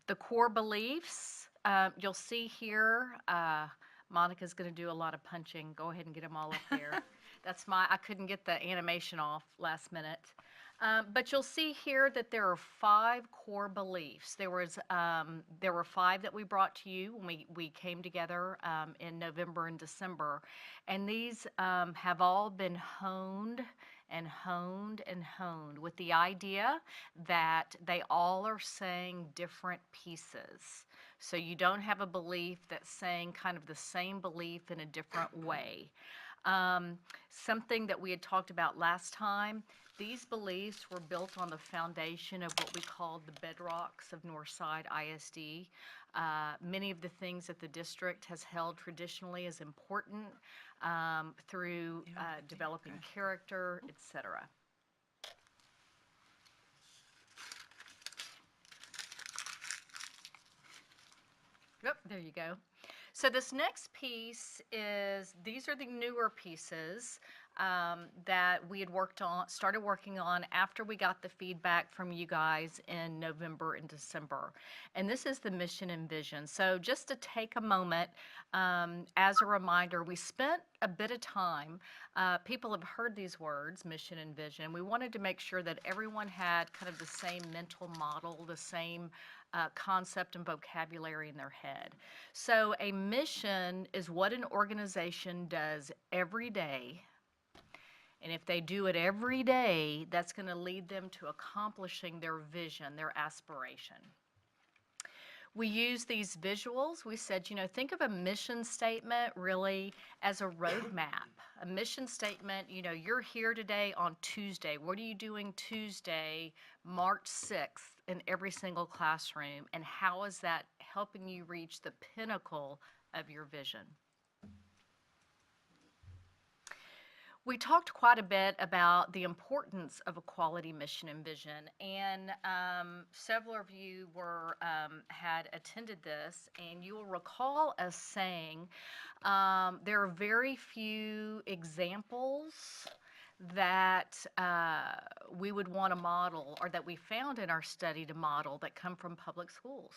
The core beliefs. You'll see here, Monica's going to do a lot of punching. Go ahead and get them all up there. I couldn't get the animation off last minute. But you'll see here that there are 5 core beliefs. There were 5 that we brought to you when we came together in November and December. And these have all been honed and honed and honed with the idea that they all are saying different pieces. So you don't have a belief that's saying kind of the same belief in a different way. Something that we had talked about last time, these beliefs were built on the foundation of what we called the bedrocks of Northside ISD. Many of the things that the district has held traditionally as important through developing character, etc. Yep, there you go. So this next piece these are the newer pieces that we had started working on after we got the feedback from you guys in November and December. And this is the mission and vision. So just to take a moment, as a reminder, we spent a bit of time, people have heard these words, mission and vision. We wanted to make sure that everyone had kind of the same mental model, the same concept and vocabulary in their head. So a mission is what an organization does every day. And if they do it every day, that's going to lead them to accomplishing their vision, their aspiration. We use these visuals. We said, think of a mission statement really as a roadmap. A mission statement, you're here today on Tuesday. What are you doing Tuesday, March 6th in every single classroom? And how is that helping you reach the pinnacle of your vision? We talked quite a bit about the importance of a quality mission and vision, and several of you had attended this, and you will recall us saying there are very few examples that we would want to model, or that we found in our study to model, that come from public schools.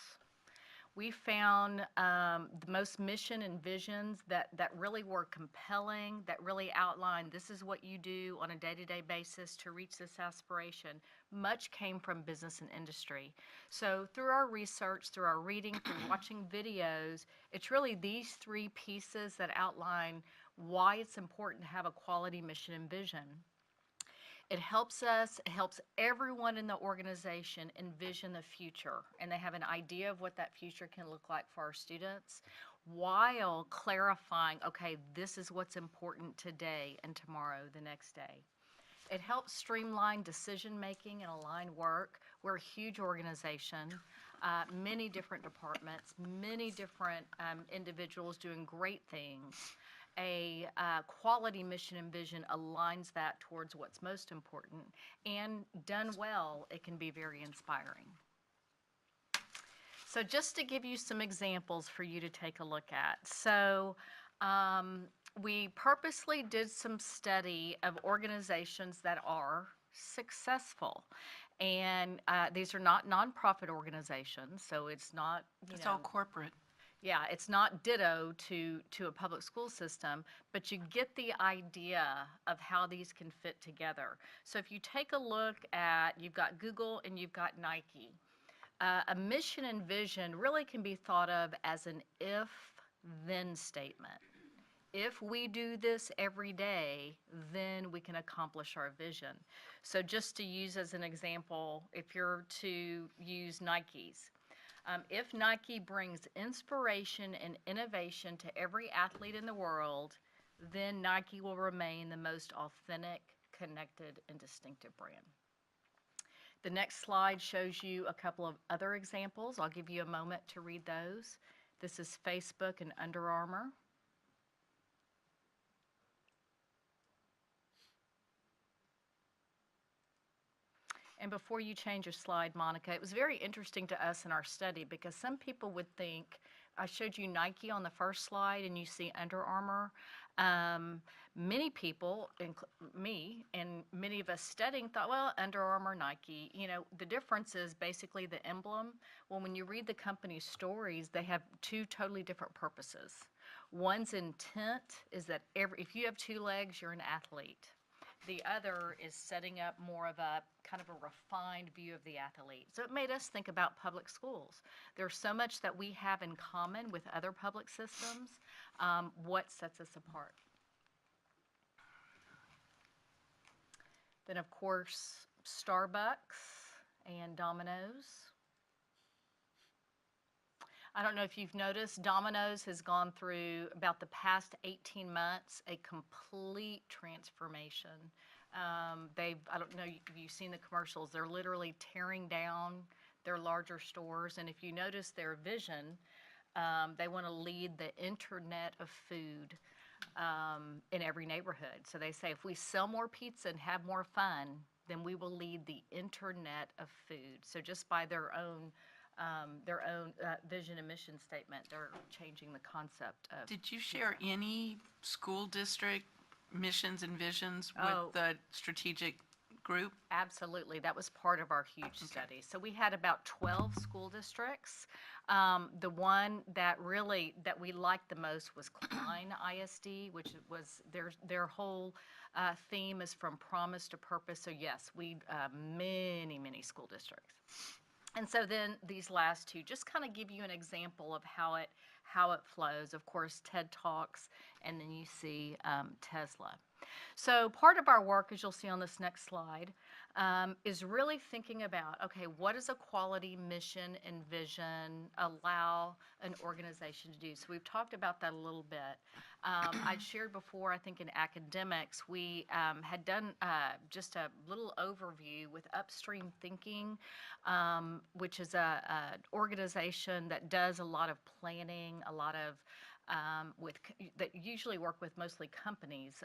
We found the most mission and visions that really were compelling, that really outlined this is what you do on a day-to-day basis to reach this aspiration. Much came from business and industry. So through our research, through our reading, through watching videos, it's really these 3 pieces that outline why it's important to have a quality mission and vision. It helps everyone in the organization envision the future, and they have an idea of what that future can look like for our students, while clarifying, okay, this is what's important today and tomorrow, the next day. It helps streamline decision-making and align work. We're a huge organization, many different departments, many different individuals doing great things. A quality mission and vision aligns that towards what's most important, and done well, it can be very inspiring. So just to give you some examples for you to take a look at. So we purposely did some study of organizations that are successful. And these are not nonprofit organizations, so it's not, It's all corporate. yeah, it's not ditto to a public school system, but you get the idea of how these can fit together. So if you take a look at, you've got Google and you've got Nike. A mission and vision really can be thought of as an if-then statement. If we do this every day, then we can accomplish our vision. So just to use as an example, if you're to use Nike's, if Nike brings inspiration and innovation to every athlete in the world, then Nike will remain the most authentic, connected, and distinctive brand. The next slide shows you a couple of other examples. I'll give you a moment to read those. This is Facebook and Under Armour. And before you change your slide, Monica, it was very interesting to us in our study because some people would think, I showed you Nike on the first slide and you see Under Armour. Many people, me and many of us studying, thought, well, Under Armour, Nike, you know, the difference is basically the emblem. Well, when you read the company's stories, they have two totally different purposes. One's intent is that if you have two legs, you're an athlete. The other is setting up more of a kind of a refined view of the athlete. So it made us think about public schools. There's so much that we have in common with other public systems. What sets us apart? Then, of course, Starbucks and Domino's. I don't know if you've noticed, Domino's has gone through about the past 18 months a complete transformation. I don't know if you've seen the commercials, they're literally tearing down their larger stores. And if you notice their vision, they want to lead the internet of food in every neighborhood. So they say if we sell more pizza and have more fun, then we will lead the internet of food. So just by their own vision and mission statement, they're changing the concept of. Did you share any school district missions and visions with the strategic group? Absolutely. That was part of our huge study. So we had about 12 school districts. The one that we liked the most was Klein ISD, which was their whole theme is from promise to purpose. So yes, many school districts. And so then these last two just kind of give you an example of how it flows. Of course, TED Talks, and then you see Tesla. So part of our work, as you'll see on this next slide, is really thinking about, okay, what does a quality mission and vision allow an organization to do? So we've talked about that a little bit. I'd shared before, I think in academics, we had done just a little overview with Upstream Thinking, which is an organization that does a lot of planning, a lot of that usually work with mostly companies.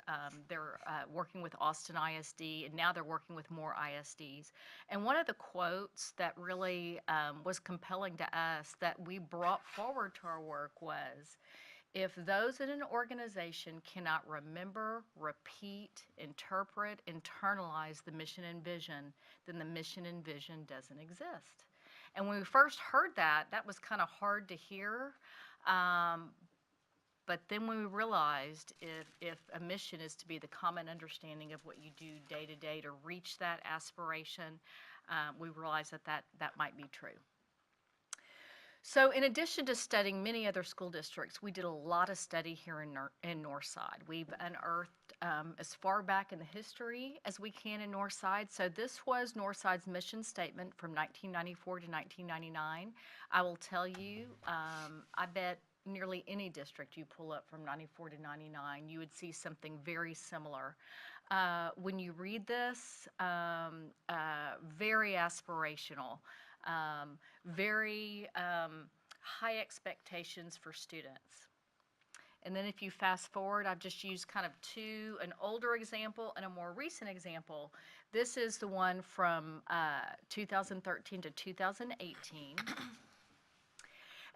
They're working with Austin ISD, and now they're working with more ISDs. And one of the quotes that really was compelling to us that we brought forward to our work was, if those in an organization cannot remember, repeat, interpret, internalize the mission and vision, then the mission and vision doesn't exist. And when we first heard that, that was kind of hard to hear. But then when we realized if a mission is to be the common understanding of what you do day to day to reach that aspiration, we realized that might be true. So in addition to studying many other school districts, we did a lot of study here in Northside. We've unearthed as far back in the history as we can in Northside. So this was Northside's mission statement from 1994 to 1999. I will tell you, I bet nearly any district you pull up from 94 to 99, you would see something very similar. When you read this, very aspirational. Very high expectations for students. And then if you fast forward, I've just used kind of an older example and a more recent example. This is the one from 2013 to 2018.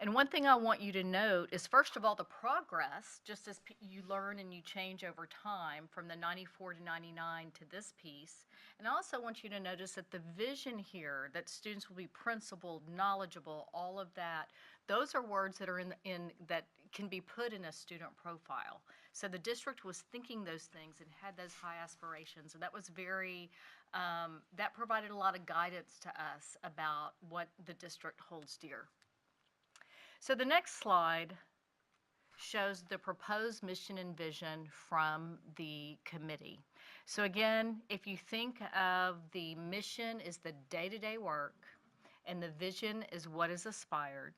And one thing I want you to note is, first of all, the progress, just as you learn and you change over time from the 94 to 99 to this piece. And I also want you to notice that the vision here, that students will be principled, knowledgeable, all of that, those are words that are in that can be put in a student profile. So the district was thinking those things and had those high aspirations. And that was very, that provided a lot of guidance to us about what the district holds dear. So the next slide shows the proposed mission and vision from the committee. So again, if you think of the mission is the day-to-day work and the vision is what is aspired,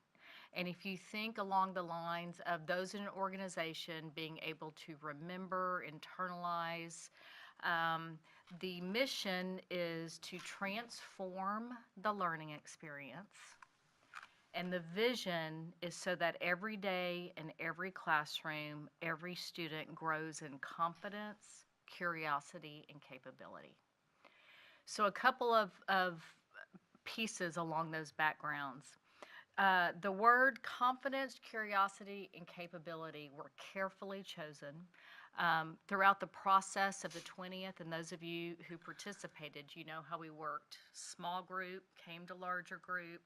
and if you think along the lines of those in an organization being able to remember, internalize, the mission is to transform the learning experience. And the vision is so that every day in every classroom, every student grows in confidence, curiosity, and capability. So a couple of pieces along those backgrounds. The word confidence, curiosity, and capability were carefully chosen. Throughout the process of the 20th, and those of you who participated, you know how we worked. Small group, came to larger group.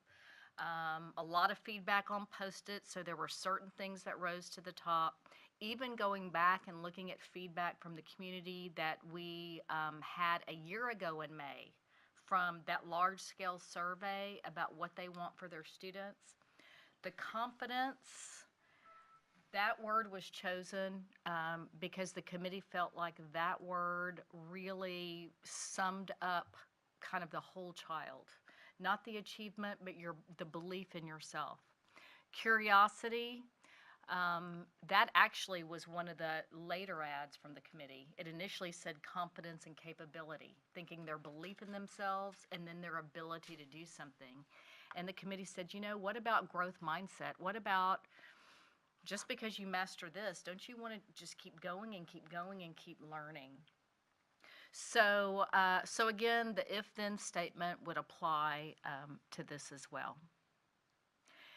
A lot of feedback on Post-it, so there were certain things that rose to the top. Even going back and looking at feedback from the community that we had a year ago in May from that large-scale survey about what they want for their students. The confidence, that word was chosen because the committee felt like that word really summed up kind of the whole child. Not the achievement, but the belief in yourself. Curiosity, that actually was one of the later ads from the committee. It initially said competence and capability, thinking their belief in themselves and then their ability to do something. And the committee said, you know, what about growth mindset? What about just because you master this, don't you want to just keep going and keep going and keep learning? So, so again, the if-then statement would apply to this as well.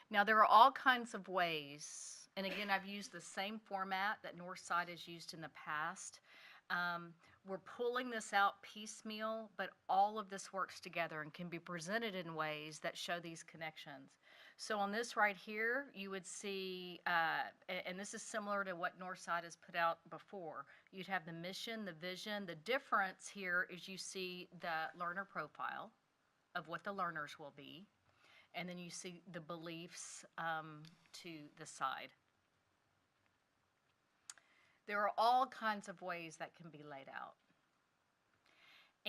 Now, there are all kinds of ways, and again, I've used the same format that Northside has used in the past. We're pulling this out piecemeal, but all of this works together and can be presented in ways that show these connections. So on this right here, you would see, and this is similar to what Northside has put out before. You'd have the mission, the vision. The difference here is you see the learner profile of what the learners will be, and then you see the beliefs to the side. There are all kinds of ways that can be laid out.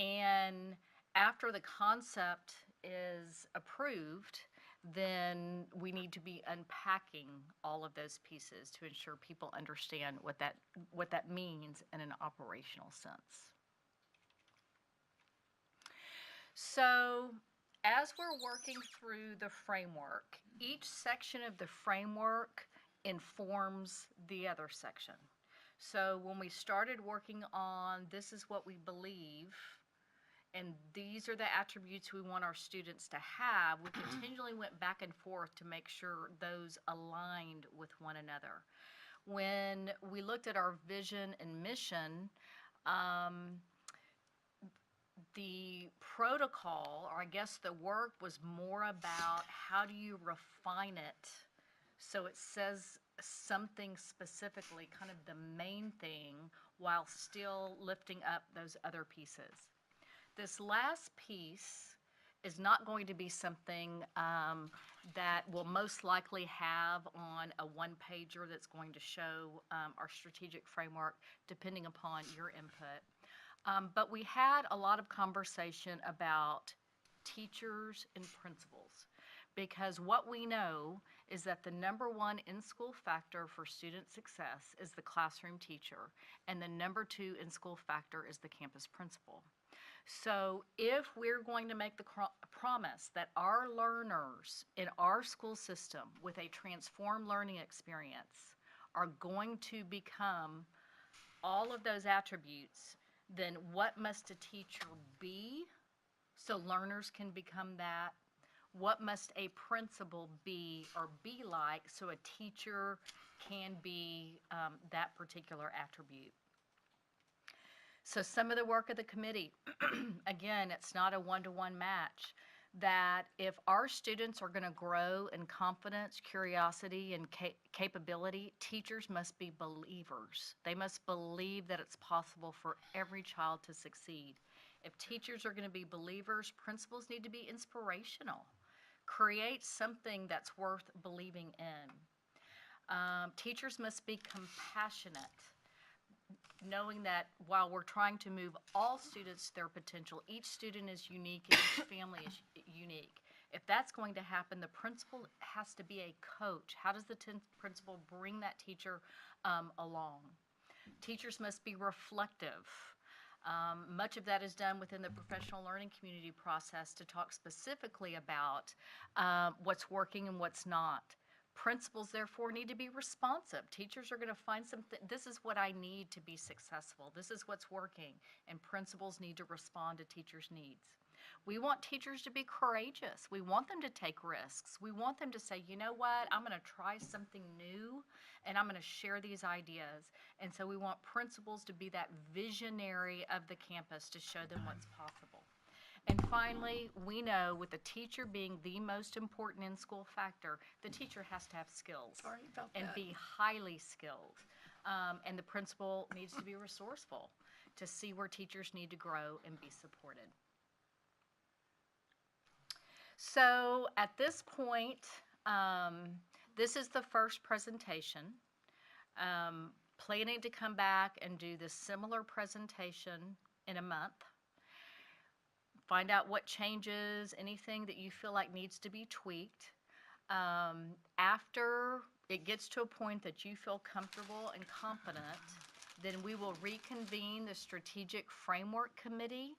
And after the concept is approved, then we need to be unpacking all of those pieces to ensure people understand what that means in an operational sense. So as we're working through the framework, each section of the framework informs the other section. So when we started working on this is what we believe, and these are the attributes we want our students to have, we continually went back and forth to make sure those aligned with one another. When we looked at our vision and mission, the protocol, or I guess the work, was more about how do you refine it so it says something specifically, kind of the main thing, while still lifting up those other pieces. This last piece is not going to be something that we'll most likely have on a one-pager that's going to show our strategic framework, depending upon your input. But we had a lot of conversation about teachers and principals, because what we know is that the number one in-school factor for student success is the classroom teacher, and the number two in-school factor is the campus principal. So if we're going to make the promise that our learners in our school system with a transformed learning experience are going to become all of those attributes, then what must a teacher be so learners can become that? What must a principal be or be like so a teacher can be that particular attribute? So some of the work of the committee, again, it's not a one-to-one match, that if our students are going to grow in confidence, curiosity, and capability, teachers must be believers. They must believe that it's possible for every child to succeed. If teachers are going to be believers, principals need to be inspirational. Create something that's worth believing in. Teachers must be compassionate, knowing that while we're trying to move all students to their potential, each student is unique and each family is unique. If that's going to happen, the principal has to be a coach. How does the principal bring that teacher along? Teachers must be reflective. Much of that is done within the professional learning community process to talk specifically about what's working and what's not. Principals, therefore, need to be responsive. Teachers are going to find something, this is what I need to be successful. This is what's working. And principals need to respond to teachers' needs. We want teachers to be courageous. We want them to take risks. We want them to say, you know what, I'm going to try something new and I'm going to share these ideas. And so we want principals to be that visionary of the campus to show them what's possible. And finally, we know with the teacher being the most important in-school factor, the teacher has to have skills and be highly skilled. And the principal needs to be resourceful to see where teachers need to grow and be supported. So at this point, this is the first presentation. Planning to come back and do this similar presentation in a month. Find out what changes, anything that you feel like needs to be tweaked. After it gets to a point that you feel comfortable and confident, then we will reconvene the Strategic Framework Committee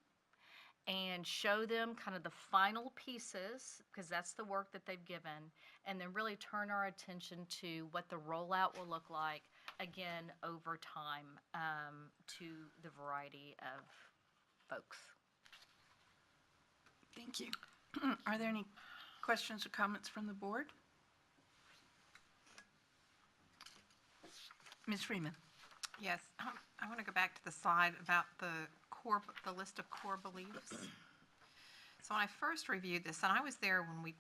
and show them kind of the final pieces, because that's the work that they've given, and then really turn our attention to what the rollout will look like, again, over time to the variety of folks. Thank you. Are there any questions or comments from the board? Ms. Freeman? Yes, I want to go back to the slide about the list of core beliefs. So when I first reviewed this, and I was there when we,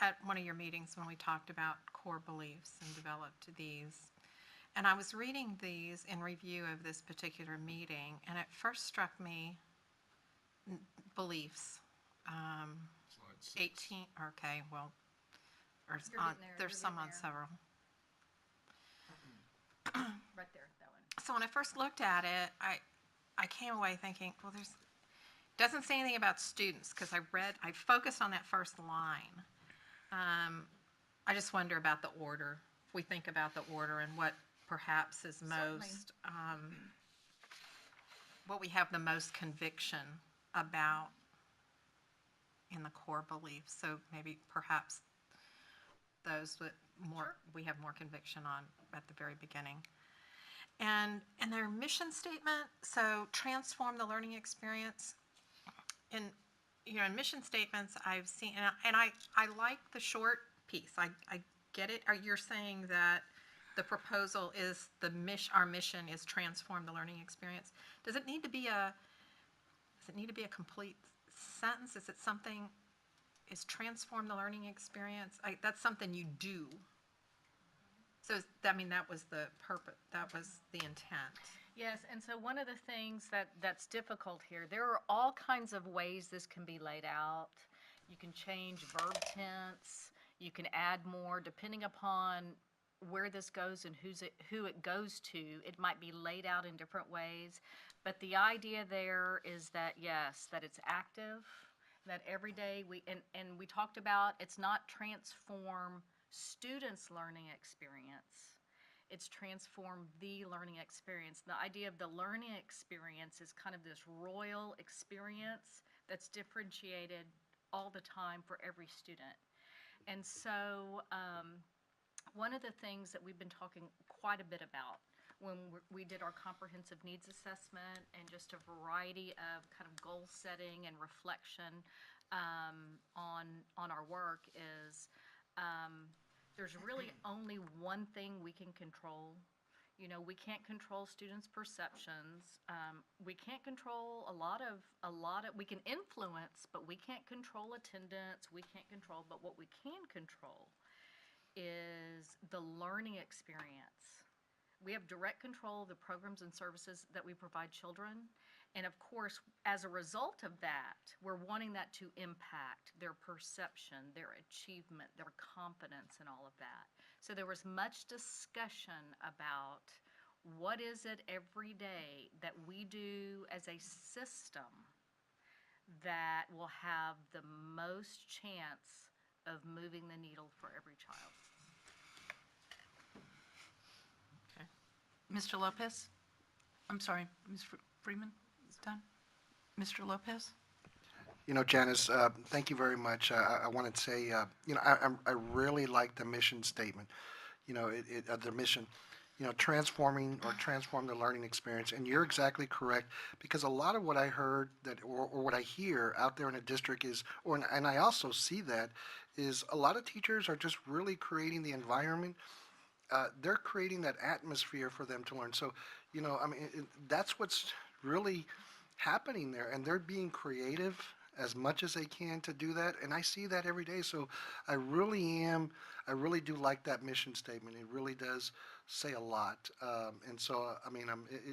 at one of your meetings when we talked about core beliefs and developed these, and I was reading these in review of this particular meeting, and it first struck me beliefs. 18, okay, well, there's some on several. Right there, that one. So when I first looked at it, I came away thinking, well, doesn't say anything about students, because I focused on that first line. I just wonder about the order, if we think about the order and what perhaps is most, what we have the most conviction about in the core beliefs. So maybe perhaps those that we have more conviction on at the very beginning. And their mission statement, so transform the learning experience. In mission statements I've seen, and I like the short piece. I get it. You're saying that the proposal is our mission is transform the learning experience. Does it need to be a complete sentence? Is it something, is transform the learning experience? That's something you do. So, that was the purpose, that was the intent. Yes, and so one of the things that's difficult here, there are all kinds of ways this can be laid out. You can change verb tense, You can add more depending upon where this goes and who it goes to. It might be laid out in different ways, but the idea there is that, yes, that it's active, that every day and we talked about it's not transform students' learning experience. It's transform the learning experience. The idea of the learning experience is kind of this royal experience that's differentiated all the time for every student. And so one of the things that we've been talking quite a bit about when we did our comprehensive needs assessment and just a variety of kind of goal setting and reflection on our work is there's really only one thing we can control. You know, we can't control students' perceptions. We can't control a lot of, we can influence, but we can't control attendance. We can't control, but what we can control is the learning experience. We have direct control of the programs and services that we provide children. And of course, as a result of that, we're wanting that to impact their perception, their achievement, their confidence, and all of that. So there was much discussion about what is it every day that we do as a system that will have the most chance of moving the needle for every child. Mr. Lopez? I'm sorry, Ms. Freeman, is it done? Mr. Lopez? You know, Janice, thank you very much. I want to say, you know, I really like the mission statement, you know, the mission, you know, transform the learning experience. And you're exactly correct, because a lot of what I heard that, or what I hear out there in the district is, and I also see that, is a lot of teachers are just really creating the environment. They're creating that atmosphere for them to learn. So, you know, I mean, that's what's really happening there, and they're being creative as much as they can to do that, and I see that every day. So I really do like that mission statement. It really does say a lot, and so I mean,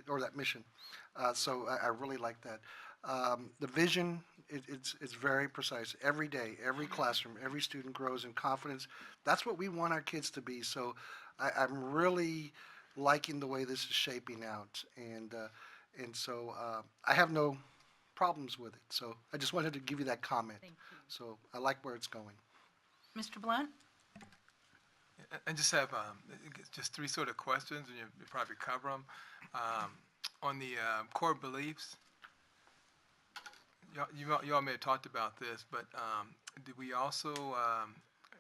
or that mission. So I really like that. The vision, it's very precise. Every day, every classroom, every student grows in confidence. That's what we want our kids to be. So I'm really liking the way this is shaping out, and so I have no problems with it. So I just wanted to give you that comment. Thank you. So I like where it's going. Mr. Blunt? I just have just three sort of questions, and you probably cover them. On the core beliefs, y'all may have talked about this, but did we also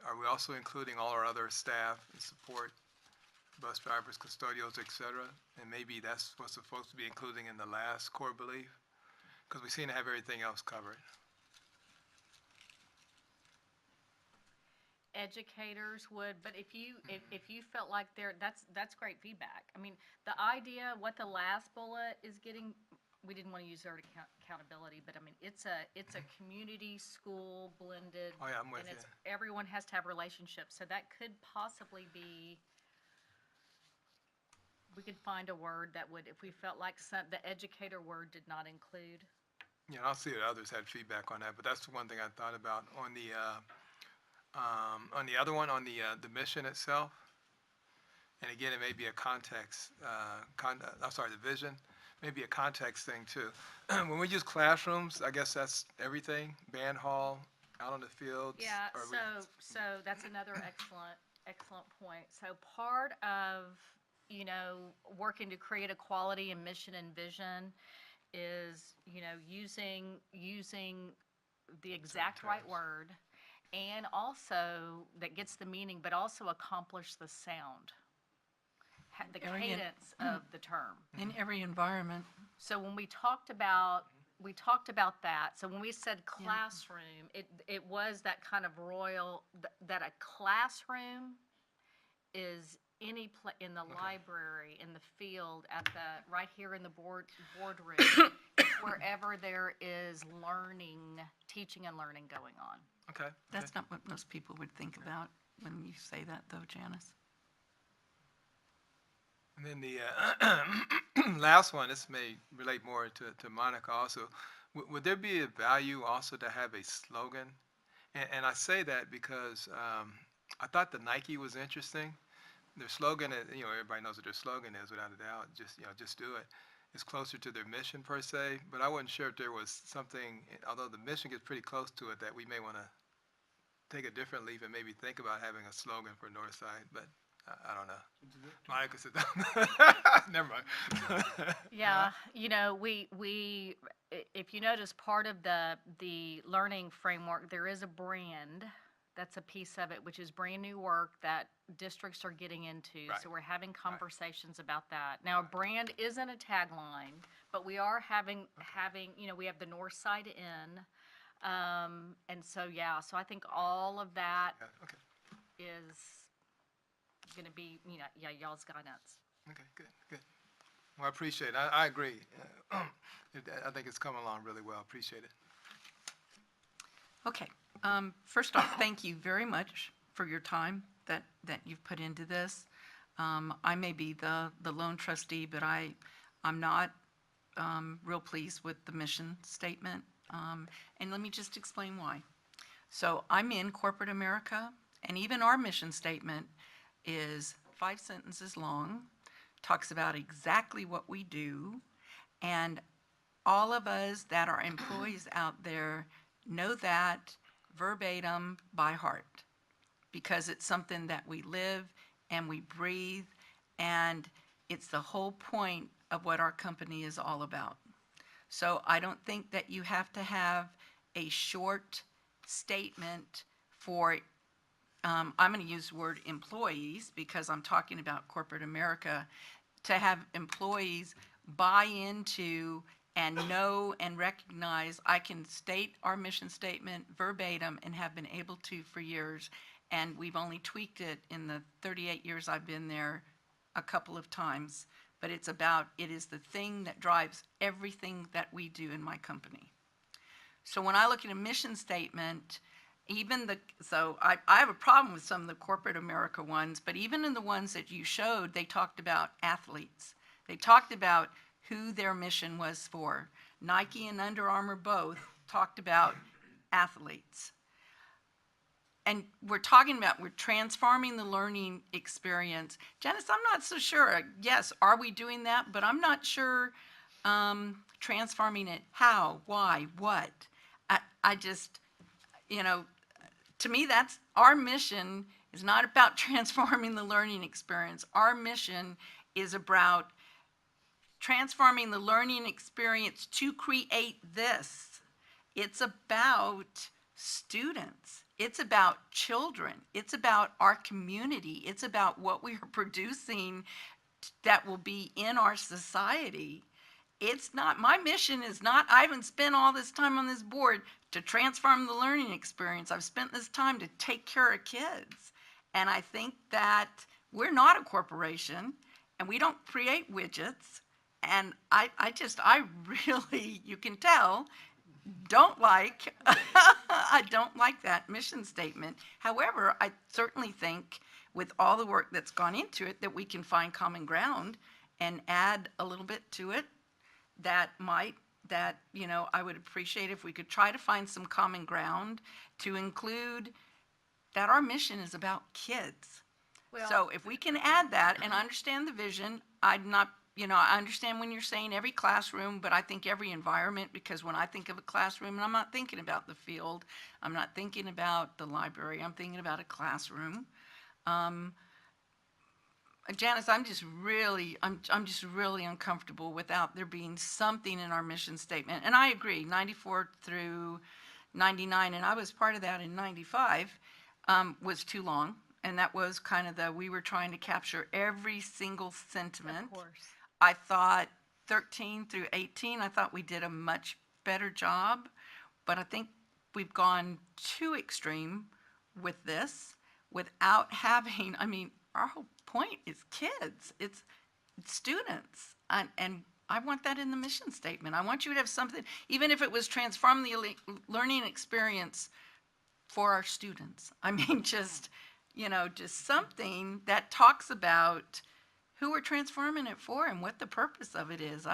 are we also including all our other staff and support, bus drivers, custodials, et cetera? And maybe that's what's supposed to be including in the last core belief, because we seem to have everything else covered. Educators would, but if you felt like that's great feedback. I mean, the idea, what the last bullet is getting, we didn't want to use the word accountability, but I mean, it's a community school blended. Oh yeah, I'm with and you. Everyone has to have relationships, so that could possibly be. We could find a word that would, if we felt like the educator word did not include. Yeah, I'll see that others had feedback on that, but that's the one thing I thought about on the other one, on the mission itself. And again, it may be a context, the vision, maybe a context thing too. When we use classrooms, I guess that's everything, band hall, out on the fields. Yeah, so that's another excellent point. So part of, you know, working to create equality and mission and vision is, you know, using the exact right word, and also that gets the meaning, but also accomplish the sound, the cadence of the term. In every environment. So when we talked about that. So when we said classroom, it was that kind of royal, that a classroom is any in the library, in the field, right here in the boardroom, wherever there is teaching and learning going on. Okay. That's not what most people would think about when you say that, though, Janice. And then the last one, this may relate more to Monica also. Would there be a value also to have a slogan? And I say that because I thought the Nike was interesting. Their slogan is, everybody knows what their slogan is without a doubt. Just do it. It's closer to their mission per se, but I wasn't sure if there was something, although the mission gets pretty close to it, that we may want to take a different leap and maybe think about having a slogan for Northside, but I don't know. Monica said, never mind. Yeah, if you notice, part of the learning framework, there is a brand. That's a piece of it, which is brand new work that districts are getting into. Right. So we're having conversations about that. Now, a brand isn't a tagline, but we are having, we have the North Side Inn. And so, yeah, so I think all of that Yeah, okay, is gonna be, y'all's guidance. okay, good. Well, I appreciate it. I agree. I think it's coming along really well. Appreciate it. Okay. First off, thank you very much for your time that you've put into this. I may be the lone trustee, but I'm not real pleased with the mission statement. And let me just explain why. So I'm in corporate America, and even our mission statement is 5 sentences long, talks about exactly what we do, and all of us that are employees out there know that verbatim by heart, because it's something that we live and we breathe, and it's the whole point of what our company is all about. So I don't think that you have to have a short statement for, I'm going to use the word employees because I'm talking about corporate America, to have employees buy into and know and recognize I can state our mission statement verbatim and have been able to for years, and we've only tweaked it in the 38 years I've been there a couple of times, but it is the thing that drives everything that we do in my company. So when I look at a mission statement, I have a problem with some of the corporate America ones, but even in the ones that you showed, they talked about athletes. They talked about who their mission was for. Nike and Under Armour both talked about athletes. And we're transforming the learning experience. Janice, I'm not so sure. Yes, are we doing that? But I'm not sure transforming it. How, why, what? I just, to me, that's our mission is not about transforming the learning experience. Our mission is about transforming the learning experience to create this. It's about students. It's about children. It's about our community. It's about what we are producing that will be in our society. My mission is not, I haven't spent all this time on this board to transform the learning experience. I've spent this time to take care of kids. And I think that we're not a corporation and we don't create widgets. And I really, you can tell, I don't like that mission statement. However, I certainly think with all the work that's gone into it that we can find common ground and add a little bit to it I would appreciate if we could try to find some common ground to include that our mission is about kids. So if we can add that, and I understand the vision, I understand when you're saying every classroom, but I think every environment, because when I think of a classroom, I'm not thinking about the field, I'm not thinking about the library, I'm thinking about a classroom. Janice, I'm just really uncomfortable without there being something in our mission statement. And I agree, 94 through 99, and I was part of that in 95, was too long. And that was kind of we were trying to capture every single sentiment. Of course. I thought 13 through 18, I thought we did a much better job. But I think we've gone too extreme with this without having, our whole point is kids. It's students. And I want that in the mission statement. I want you to have something, even if it was transform the learning experience for our students. Just something that talks about who we're transforming it for and what the purpose of it is.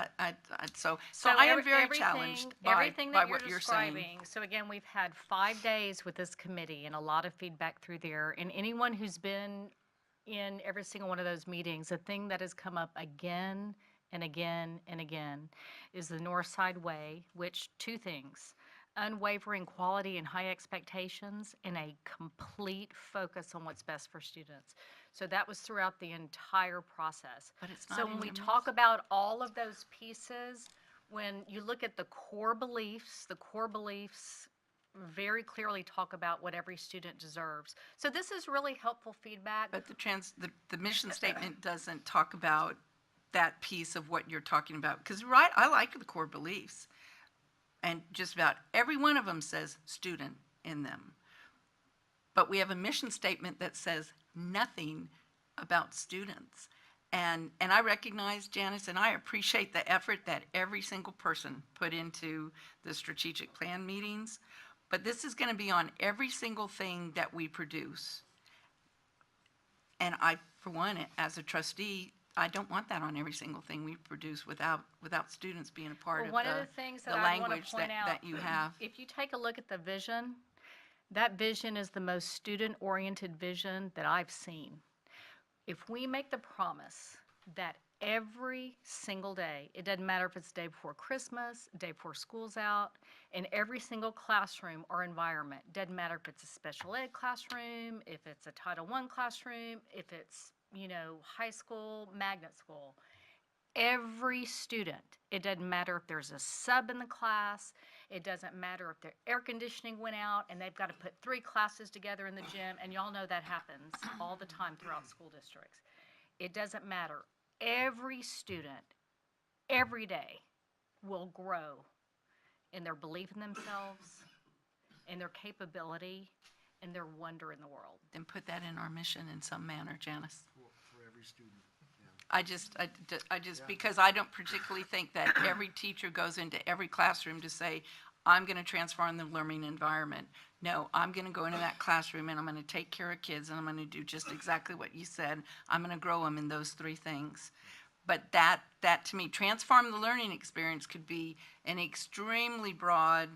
So I am very challenged by everything that what you're you're saying. describing. So again, we've had 5 days with this committee and a lot of feedback through there. And anyone who's been in every single one of those meetings, the thing that has come up again and again and again is the North Side Way, which 2 things: unwavering quality and high expectations, and a complete focus on what's best for students. So that was throughout the entire process. But it's not So in when we your talk about all of those pieces, when you look at the core beliefs very clearly talk about what every student deserves. So this is really helpful feedback. But the mission statement doesn't talk about that piece of what you're talking about. Because I like the core beliefs. And just about every one of them says student in them. But we have a mission statement that says nothing about students. And I recognize, Janice, and I appreciate the effort that every single person put into the strategic plan meetings. But this is going to be on every single thing that we produce. And I, for one, as a trustee, I don't want that on every single thing we produce without students being a part Well, one of of the things the that I want language to point out, that you have. if you take a look at the vision, that vision is the most student-oriented vision that I've seen. If we make the promise that every single day, it doesn't matter if it's the day before Christmas, day before school's out, in every single classroom or environment, doesn't matter if it's a special ed classroom, if it's a Title I classroom, if it's, high school, magnet school, every student, it doesn't matter if there's a sub in the class, it doesn't matter if their air conditioning went out and they've got to put 3 classes together in the gym, and y'all know that happens all the time throughout school districts. It doesn't matter. Every student, every day, will grow in their belief in themselves, in their capability, and their wonder in the world. Then put that in our mission in some manner, Janice. For every student. I just, because I don't particularly think that every teacher goes into every classroom to say, I'm going to transform the learning environment. No, I'm going to go into that classroom and I'm going to take care of kids and I'm going to do just exactly what you said. I'm going to grow them in those 3 things. But that to me, transform the learning experience could be an extremely broad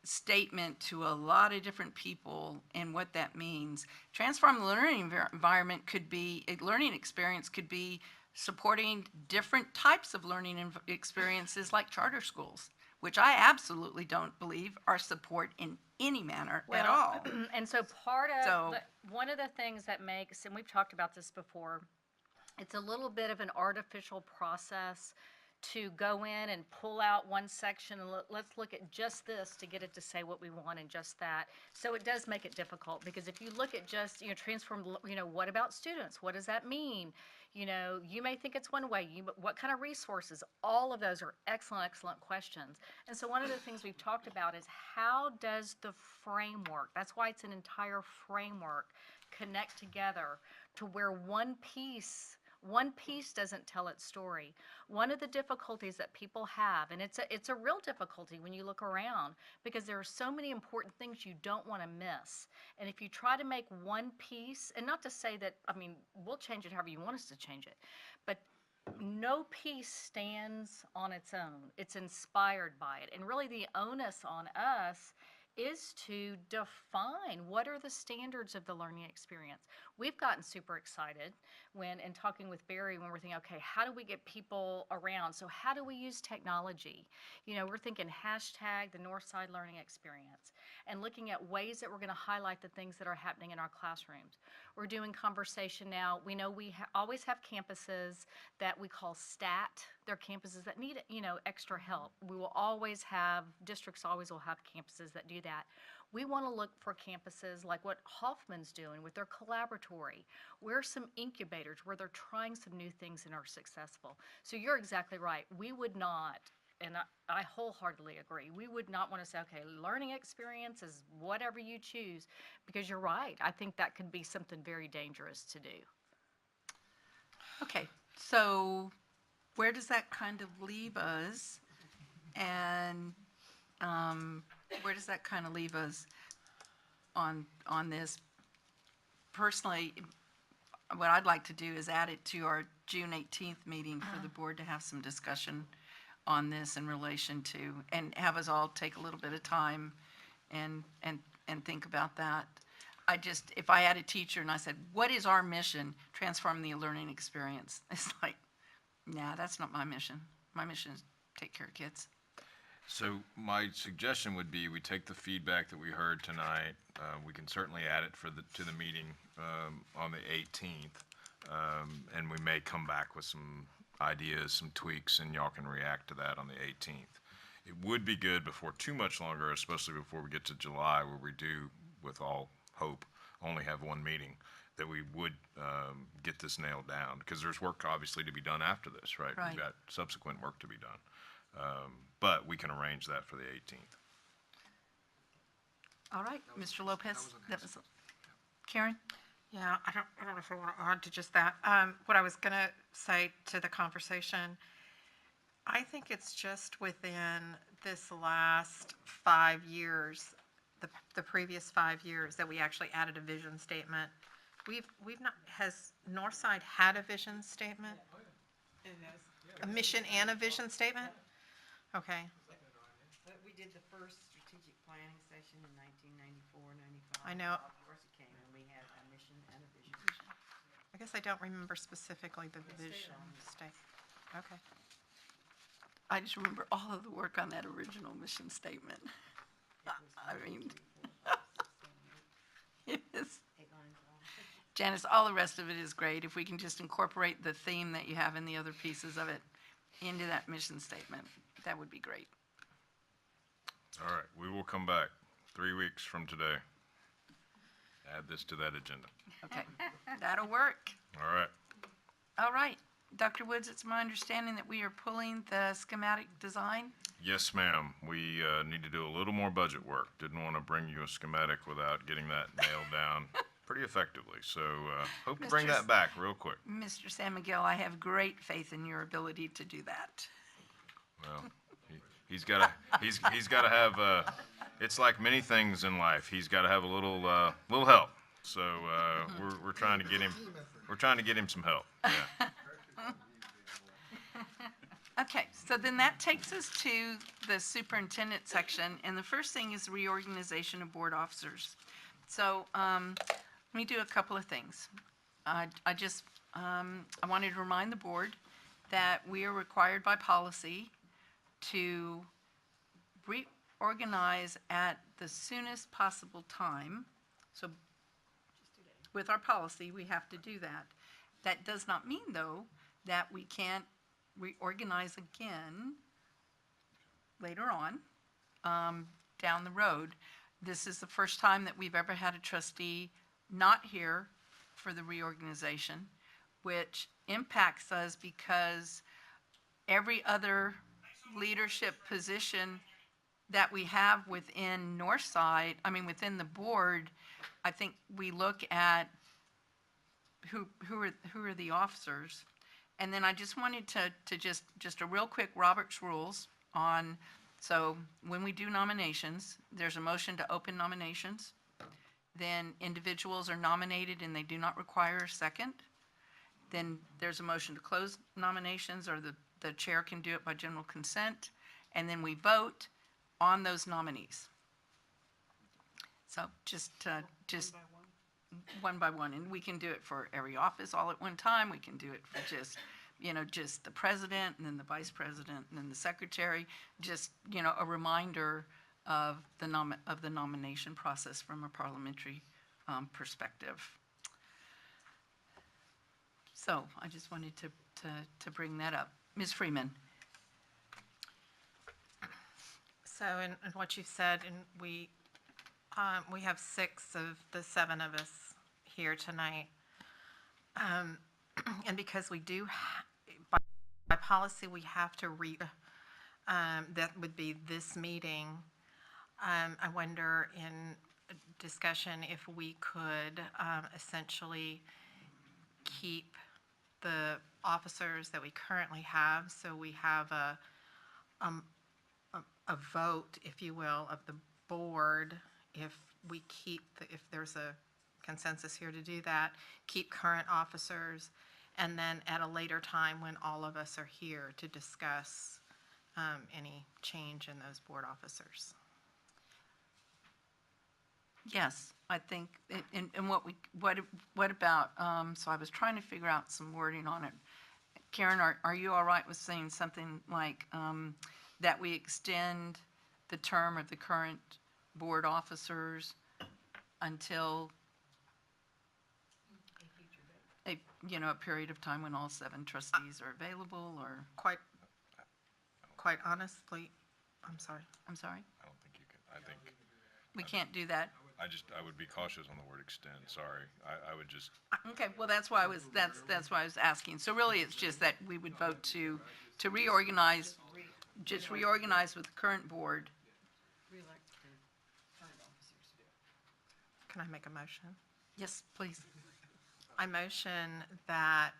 statement to a lot of different people and what that means. Transform the learning environment could be, a learning experience could be supporting different types of learning experiences like charter schools, which I absolutely don't believe are support in any manner at all. And so one of the things that makes, and we've talked about this before, it's a little bit of an artificial process to go in and pull out one section and let's look at just this to get it to say what we want and just that. So it does make it difficult, because if you look at just, transform, what about students? What does that mean? You may think it's one way, but what kind of resources? All of those are excellent, excellent questions. And so one of the things we've talked about is how does the framework, that's why it's an entire framework, connect together to where one piece doesn't tell its story. One of the difficulties that people have, and it's a real difficulty when you look around, because there are so many important things you don't want to miss. And if you try to make one piece, and not to say that, we'll change it however you want us to change it, but no piece stands on its own. It's inspired by it. And really the onus on us is to define what are the standards of the learning experience. We've gotten super excited in talking with Barry, when we're thinking, okay, how do we get people around? So how do we use technology? We're thinking hashtag the Northside Learning Experience and looking at ways that we're going to highlight the things that are happening in our classrooms. We're doing conversation now. We know we always have campuses that we call STAT. They're campuses that need, extra help. We will always have, districts always will have campuses that do that. We want to look for campuses like what Hoffman's doing with their collaboratory. Where some incubators where they're trying some new things and are successful. So you're exactly right. We would not, and I wholeheartedly agree, we would not want to say, okay, learning experience is whatever you choose, because you're right. I think that could be something very dangerous to do. Okay, so where does that kind of leave us? And where does that kind of leave us on this? Personally, what I'd like to do is add it to our June 18th meeting for the board to have some discussion on this in relation to, and have us all take a little bit of time and think about that. If I had a teacher and I said, what is our mission? Transform the learning experience. It's like, nah, that's not my mission. My mission is take care of kids. So my suggestion would be we take the feedback that we heard tonight. We can certainly add it to the meeting on the 18th. And we may come back with some ideas, some tweaks, and y'all can react to that on the 18th. It would be good before too much longer, especially before we get to July, where we do, with all hope, only have one meeting, that we would get this nailed down, because there's work obviously to be done after this, right? Right. We've got subsequent work to be done. But we can arrange that for the 18th. All right, Mr. Lopez. Karen? Yeah, I don't know if I want to add to just that. What I was going to say to the conversation, I think it's just within this last 5 years, the previous 5 years, that we actually added a vision statement. We've not, has Northside had a vision statement? A mission and a vision statement? Okay. We did the first strategic planning session in 1994, 95. I know. Of course it came, and we had a mission and a vision. I guess I don't remember specifically the vision statement. Okay. I just remember all of the work on that original mission statement. I mean, it is. 8 lines long. Janice, all the rest of it is great. If we can just incorporate the theme that you have in the other pieces of it into that mission statement, that would be great. All right, we will come back 3 weeks from today. Add this to that agenda. Okay, that'll work. All right. All right, Dr. Woods, it's my understanding that we are pulling the schematic design. Yes, ma'am. We need to do a little more budget work. Didn't want to bring you a schematic without getting that nailed down pretty effectively. So hope to bring that back real quick. Mr. San Miguel, I have great faith in your ability to do that. Well, he's got to have. It's like many things in life. He's got to have a little help. So we're trying to get him. We're trying to get him some help. Yeah. Okay, so then that takes us to the superintendent section, and the first thing is reorganization of board officers. So let me do a couple of things. I wanted to remind the board that we are required by policy to reorganize at the soonest possible time. So with our policy, we have to do that. That does not mean, though, that we can't reorganize again later on down the road. This is the first time that we've ever had a trustee not here for the reorganization, which impacts us because every other leadership position that we have within Northside, within the board, I think we look at who are the officers. And then I just wanted to just a real quick Robert's rules on, so when we do nominations, there's a motion to open nominations. Then individuals are nominated and they do not require a second. Then there's a motion to close nominations, or the chair can do it by general consent. And then we vote on those nominees. So just one by one, and we can do it for every office all at one time. We can do it for just the president, and then the vice president, and then the secretary. Just a reminder of the nomination process from a parliamentary perspective. So I just wanted to bring that up, Ms. Freeman. So in what you've said, and we have 6 of the 7 of us here tonight. And because we do, by policy, we have to that would be this meeting. I wonder in discussion if we could essentially keep the officers that we currently have, so we have a vote, if you will, of the board if we keep, if there's a consensus here to do that, keep current officers, and then at a later time when all of us are here to discuss any change in those board officers. Yes, I think, and what about, so I was trying to figure out some wording on it. Karen, are you all right with saying something like, that we extend the term of the current board officers until a period of time when all 7 trustees are available, or, Quite honestly, I'm sorry. I'm sorry? I don't think you can, I think, We can't do that? I would be cautious on the word extend, sorry. I would just, Okay, well, that's why I was asking. So really, it's just that we would vote to reorganize, just reorganize with the current board. Can I make a motion? Yes, please. I motion that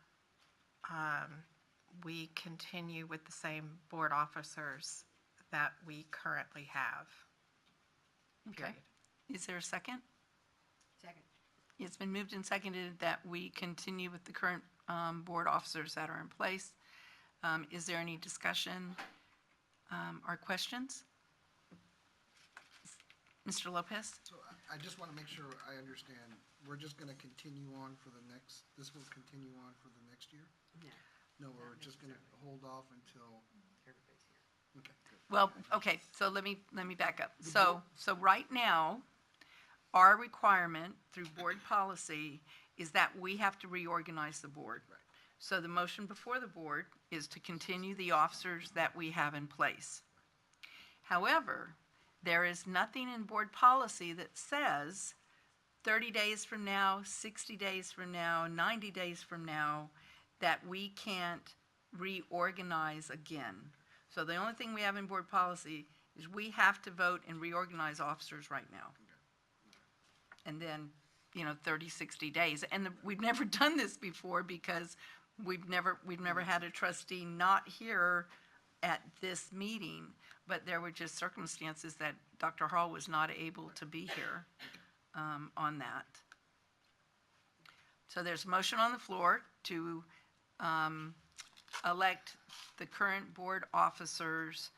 we continue with the same board officers that we currently have. Okay. Period. Is there a second? Second. It's been moved and seconded that we continue with the current board officers that are in place. Is there any discussion or questions? Mr. Lopez? So I just want to make sure I understand. We're just going to continue on for the next, this will continue on for the next year? No, we're just going to hold off until. Okay, good. Well, okay, so let me back up. So right now, our requirement through board policy is that we have to reorganize the board. Right. So the motion before the board is to continue the officers that we have in place. However, there is nothing in board policy that says 30 days from now, 60 days from now, 90 days from now, that we can't reorganize again. So the only thing we have in board policy is we have to vote and reorganize officers right now. And then, 30, 60 days. And we've never done this before because we've never had a trustee not here at this meeting, but there were just circumstances that Dr. Hall was not able to be here on that. So there's a motion on the floor to elect the current board officers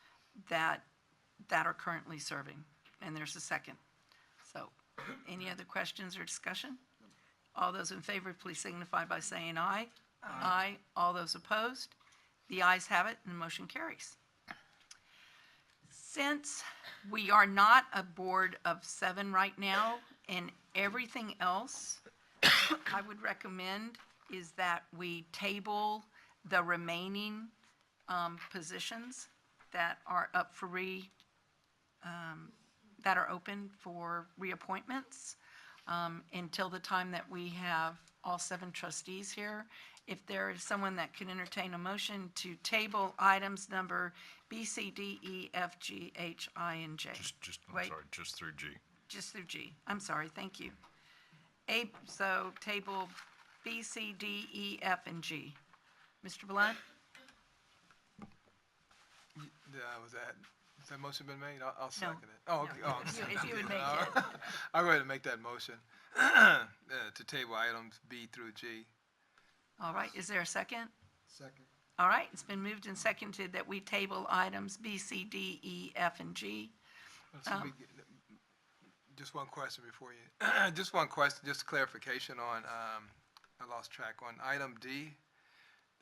that are currently serving, and there's a second. So, any other questions or discussion? All those in favor, please signify by saying aye. Aye. All those opposed? The ayes have it, and the motion carries. Since we are not a board of 7 right now, and everything else I would recommend is that we table the remaining positions that are up for that are open for reappointments until the time that we have all 7 trustees here. If there is someone that can entertain a motion to table items number B, C, D, E, F, G, H, I, and J. I'm Wait. sorry, just through G. Just through G. I'm sorry, thank you. So table B, C, D, E, F, and G. Mr. Blunt? Has that motion been made? I'll second it. Oh, okay. No. Oh, I'm sorry. If you would make All it. right. I'll go ahead and make that motion to table items B through G. All right, is there a second? Second. All right, it's been moved and seconded that we table items B, C, D, E, F, and G. Just one question before you, just one question, just clarification on, I lost track, on item D,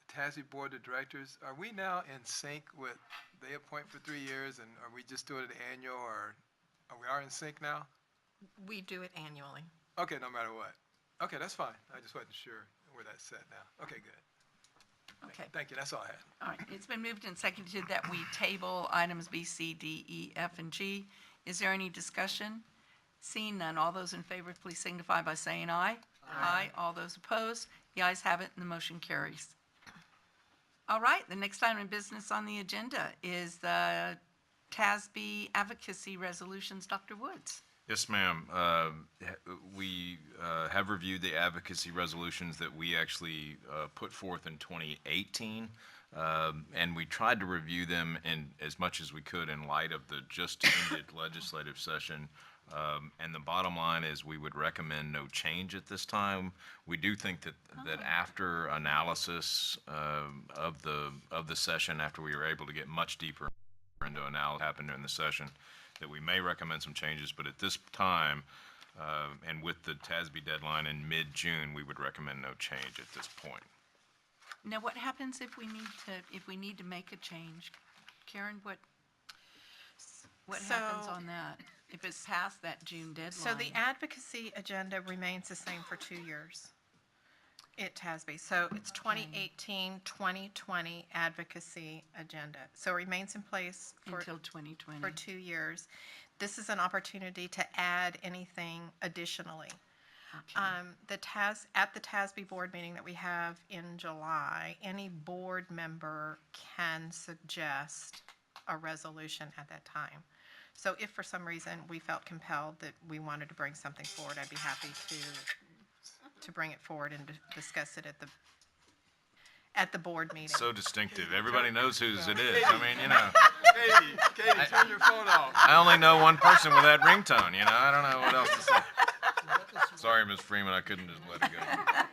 the TASB Board of Directors, are we now in sync with, they appoint for 3 years, and are we just doing it annual, or we are in sync now? We do it annually. Okay, no matter what. Okay, that's fine. I just wasn't sure where that's set now. Okay, good. Okay. Thank you, that's all I had. All right, it's been moved and seconded that we table items B, C, D, E, F, and G. Is there any discussion? Seeing none, all those in favor, please signify by saying aye. Aye. All those opposed? The ayes have it, and the motion carries. All right, the next item of business on the agenda is the TASB advocacy resolutions. Dr. Woods. Yes, ma'am. We have reviewed the advocacy resolutions that we actually put forth in 2018, and we tried to review them in as much as we could in light of the just ended legislative session And the bottom line is we would recommend no change at this time. We do think that after analysis of the session, after we were able to get much deeper into analysis happened during the session, that we may recommend some changes, but at this time, and with the TASB deadline in mid-June, we would recommend no change at this point. Now, what happens if we need to make a change? Karen, what happens on that? If it's past that June deadline? So the advocacy agenda remains the same for 2 years. It has been. So it's 2018, 2020 advocacy agenda. So it remains in place Until 2020. for 2 years. This is an opportunity to add anything additionally. At the TASB board meeting that we have in July, any board member can suggest a resolution at that time. So if for some reason we felt compelled that we wanted to bring something forward, I'd be happy to bring it forward and discuss it at the board meeting. So distinctive. Everybody knows whose it is. I mean, you know. Katie, turn your phone off. I only know one person with that ringtone, you know. I don't know what else to say. Sorry, Ms. Freeman, I couldn't just let it go.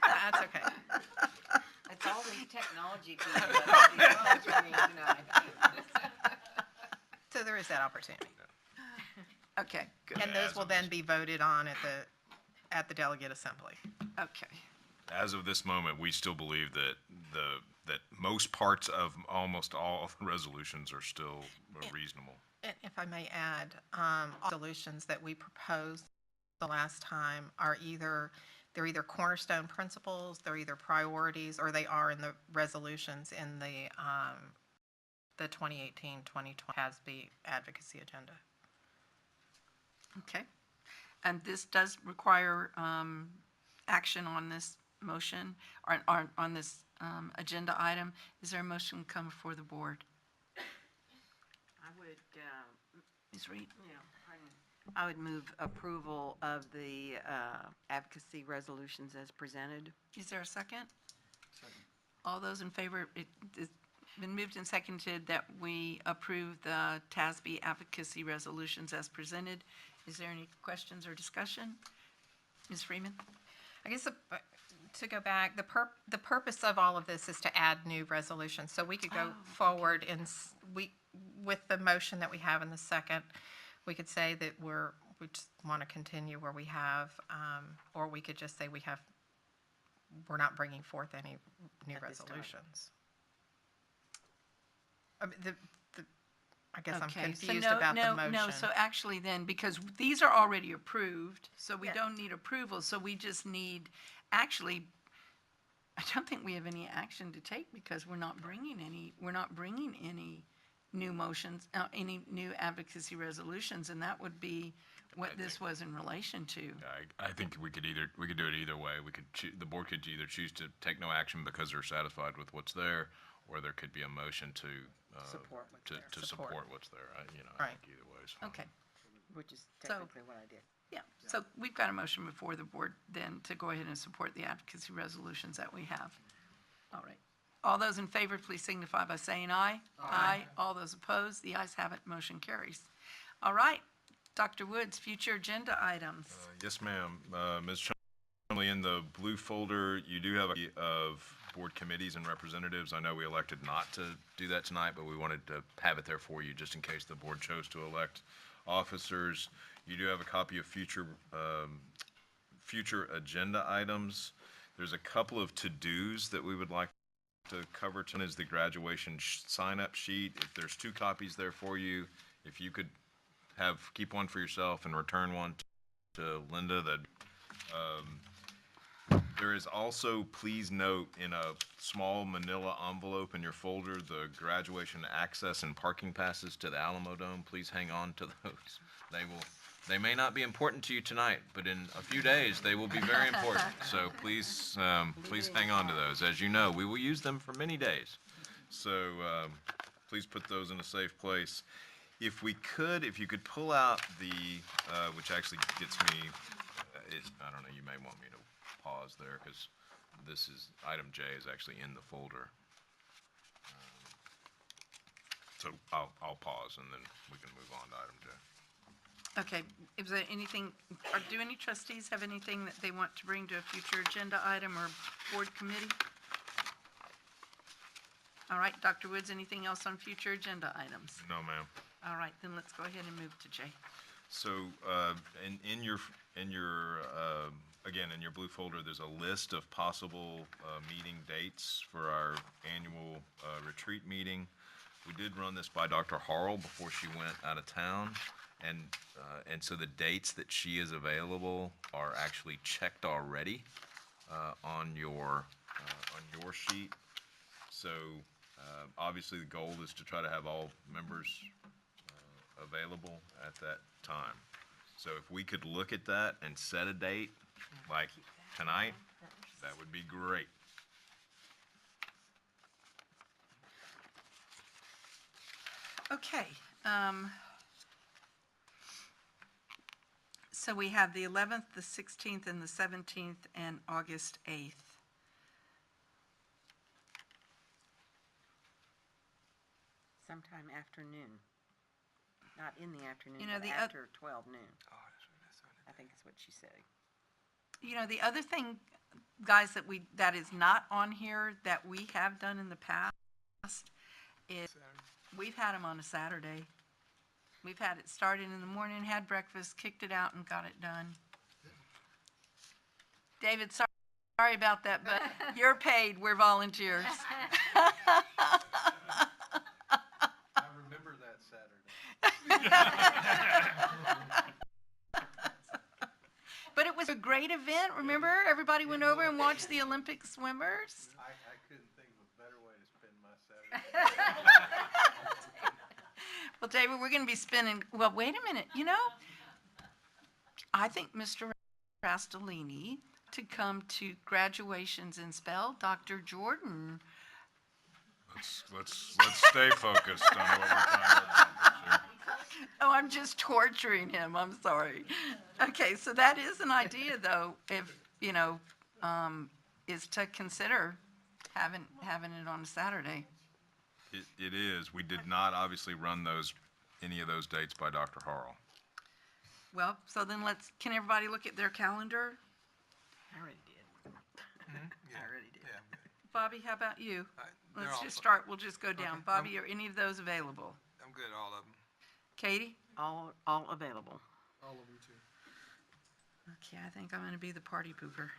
That's okay. It's all these technology people. So there is that opportunity. Okay, good. And those will then be voted on at the delegate assembly. Okay. As of this moment, we still believe that that most parts of almost all of the resolutions are still reasonable. And if I may add, all solutions that we proposed the last time are either cornerstone principles, they're either priorities, or they are in the resolutions in the 2018-2020 TASB advocacy agenda. Okay. And this does require action on this motion, or on this agenda item. Is there a motion come before the board? I would, Ms. Reed? I would move approval of the advocacy resolutions as presented. Is there a second? Second. All those in favor, it's been moved and seconded that we approve the TASB advocacy resolutions as presented. Is there any questions or discussion? Ms. Freeman? I guess to go back, the purpose of all of this is to add new resolutions. So we could go forward and with the motion that we have in the second, we could say that we just want to continue where we have, or we could just say we're not bringing forth any new resolutions. I mean, I guess I'm confused about the motion. No, so actually then, because these are already approved, so we don't need approval, so we just need, actually, I don't think we have any action to take because we're not bringing any new motions, any new advocacy resolutions, and that would be what this was in relation to. I think we could do it either way. The board could either choose to take no action because they're satisfied with what's there, or there could be a motion to support what's there. I think either way is fine. Okay. Which is technically what I did. Yeah, so we've got a motion before the board then to go ahead and support the advocacy resolutions that we have. All right. All those in favor, please signify by saying aye. Aye. All those opposed, the ayes have it, motion carries. All right, Dr. Woods, future agenda items. Yes, ma'am. Ms. Chumley, in the blue folder, you do have a of board committees and representatives. I know we elected not to do that tonight, but we wanted to have it there for you just in case the board chose to elect officers. You do have a copy of future agenda items. There's a couple of to-dos that we would like to cover. One is the graduation sign-up sheet. If there's 2 copies there for you, if you could keep one for yourself and return one to Linda. There is also, please note, in a small manila envelope in your folder, the graduation access and parking passes to the Alamo Dome. Please hang on to those. They may not be important to you tonight, but in a few days they will be very important. So please hang on to those. As you know, we will use them for many days. So please put those in a safe place. If you could pull out which actually gets me, I don't know, you may want me to pause there because item J is actually in the folder. So I'll pause and then we can move on to item J. Okay, is there anything, or do any trustees have anything that they want to bring to a future agenda item or board committee? All right, Dr. Woods, anything else on future agenda items? No, ma'am. All right, then let's go ahead and move to Jay. So, in your, again, in your blue folder, there's a list of possible meeting dates for our annual retreat meeting. We did run this by Dr. Harrell before she went out of town, and so the dates that she is available are actually checked already on your sheet. So, obviously, the goal is to try to have all members available at that time. So if we could look at that and set a date, like tonight, that would be great. Okay, so we have the 11th, the 16th, and the 17th, and August 8th. Sometime afternoon. Not in the afternoon, You know, but the after 12 noon. Oh, that's right. I think is what she said. You know, the other thing, guys, that is not on here that we have done in the past is we've had them on a Saturday. We've had it started in the morning, had breakfast, kicked it out, and got it done. David, sorry about that, but you're paid. We're volunteers. I remember that Saturday. But it was a great event, remember? Everybody went over and watched the Olympic swimmers. I couldn't think of a better way to spend my Saturday. Well, David, we're going to be spending, well, wait a minute, you know, I think Mr. Rastellini to come to graduations and spell Dr. Jordan. Let's stay focused on what we're trying to accomplish here. Oh, I'm just torturing him. I'm sorry. Okay, so that is an idea, though, if, you know, is to consider having it on a Saturday. It is. We did not obviously run any of those dates by Dr. Harrell. Well, so then can everybody look at their calendar? I already did. Yeah. I already did. Yeah. Bobby, how about you? They're Let's all just fine. start. We'll just go down. Okay. Bobby, are any of those available? I'm good, all of them. Katie? All available. All of them too. Okay, I think I'm going to be the party pooper.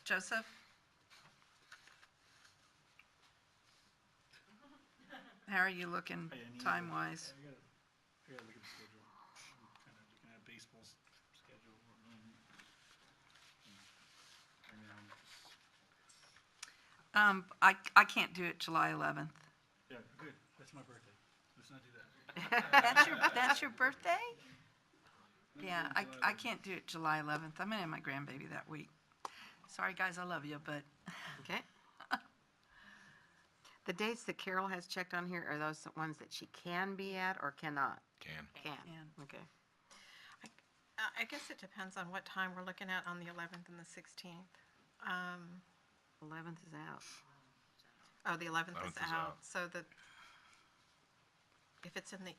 Joseph? How are you looking time-wise? I gotta look at the schedule. I'm kind of looking at baseball's schedule. I can't do it July 11th. Yeah, good. That's my birthday. Let's not do that. That's your birthday? Yeah, I can't do it July 11th. I'm going to have my grandbaby that week. Sorry, guys, I love you, but Okay. The dates that Carol has checked on here, are those the ones that she can be at or cannot? Can. Can. Okay. I guess it depends on what time we're looking at on the 11th and the 16th. 11th is out. Oh, the 11th 11th is is out, out. so if it's in the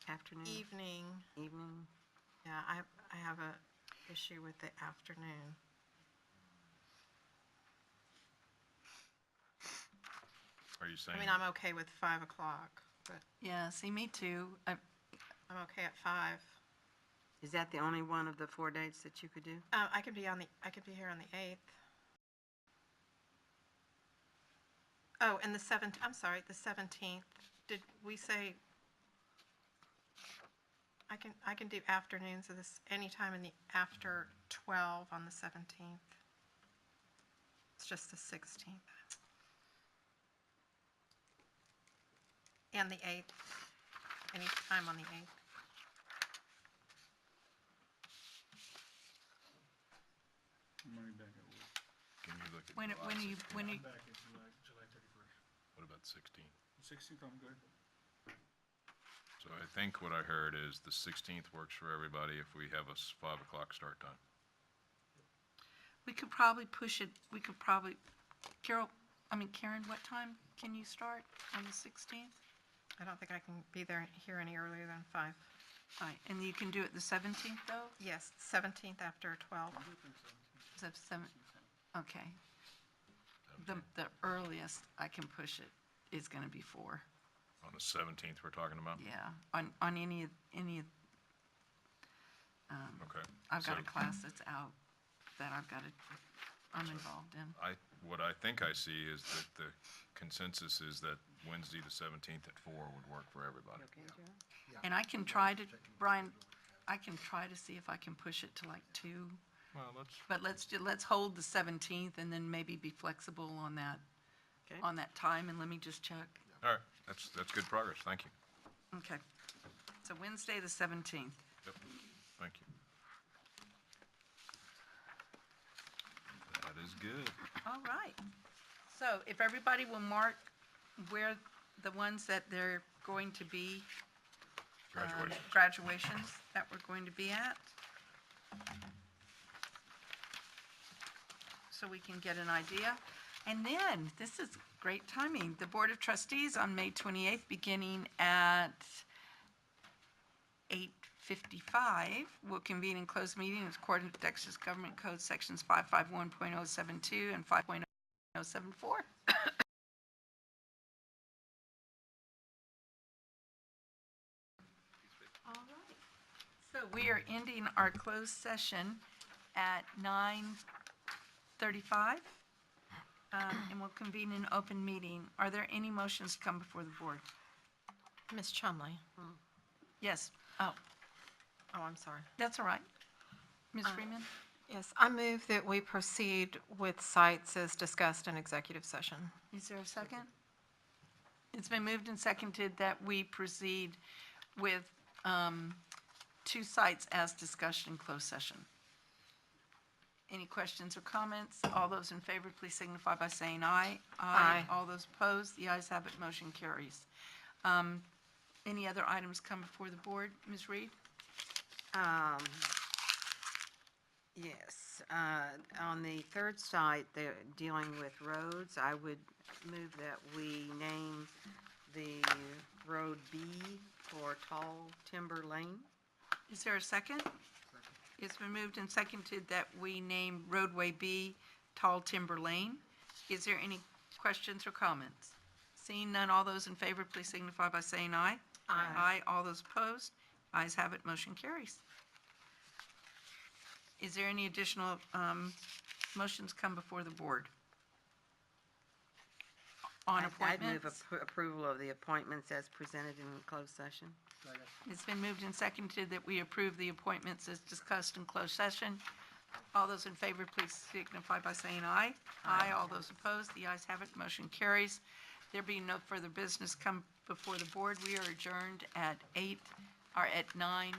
Afternoon, evening, evening. yeah, I have a issue with the afternoon. Are you saying? I mean, I'm okay with 5 o'clock, but yeah, see, me too. I'm okay at 5. Is that the only one of the 4 dates that you could do? I could be here on the 8th. Oh, and the 17th. Did we say? I can do afternoons of this anytime in the after 12 on the 17th. It's just the 16th. And the 8th. Anytime on the 8th. I'm already back at work. Can you look at When July are you, 16th? when are you, I'm back at July 31st. What about 16th? 16th, I'm good. So I think what I heard is the 16th works for everybody if we have a 5 o'clock start time. we could probably push it, Karen, what time can you start on the 16th? I don't think I can be here any earlier than 5. All right, and you can do it the 17th, though? Yes, 17th after 12. Is that 7? Okay. The earliest I can push it is going to be 4. On the 17th, we're talking about? Yeah, on any of, Okay. I've got So a class that's out that I'm involved in. what I think I see is that the consensus is that Wednesday, the 17th at 4 would work for everybody. And I can try to, Brian, I can try to see if I can push it to like 2. Well, But let's hold the 17th and then maybe be flexible on that, Okay. on that time, and let me just check. all right, that's good progress, thank you. Okay. So Wednesday, the 17th. Yep, thank you. That is good. All right. So if everybody will mark where the ones that they're going to be, graduations that we're going to be at, so we can get an idea. And then, this is great timing, the Board of Trustees on May 28th, beginning at 8:55, will convene in closed meeting in accordance with Texas Government Code Sections 551.072 and 5.074. All right. So we are ending our closed session at 9:35, and we'll convene an open meeting. Are there any motions to come before the board? Ms. Chumley? Yes. Oh, Oh, I'm sorry. that's all right. Ms. Freeman? Yes, I move that we proceed with sites as discussed in executive session. Is there a second? It's been moved and seconded that we proceed with 2 sites as discussed in closed session. Any questions or comments? All those in favor, please signify by saying aye. Aye. All those opposed, the ayes have it, motion carries. Any other items come before the board? Ms. Reed? Yes, on the third site, they're dealing with roads. I would move that we name the road B for Tall Timber Lane. Is there a second? It's been moved and seconded that we name roadway B Tall Timber Lane. Is there any questions or comments? Seeing none, all those in favor, please signify by saying aye. Aye. Aye. All those opposed? Ayes have it, motion carries. Is there any additional motions come before the board? On I'd move appointments? approval of the appointments as presented in closed session. It's been moved and seconded that we approve the appointments as discussed in closed session. All those in favor, please signify by saying aye. Aye. All those opposed, the ayes have it, motion carries. There being no further business come before the board, we are adjourned at 9:47.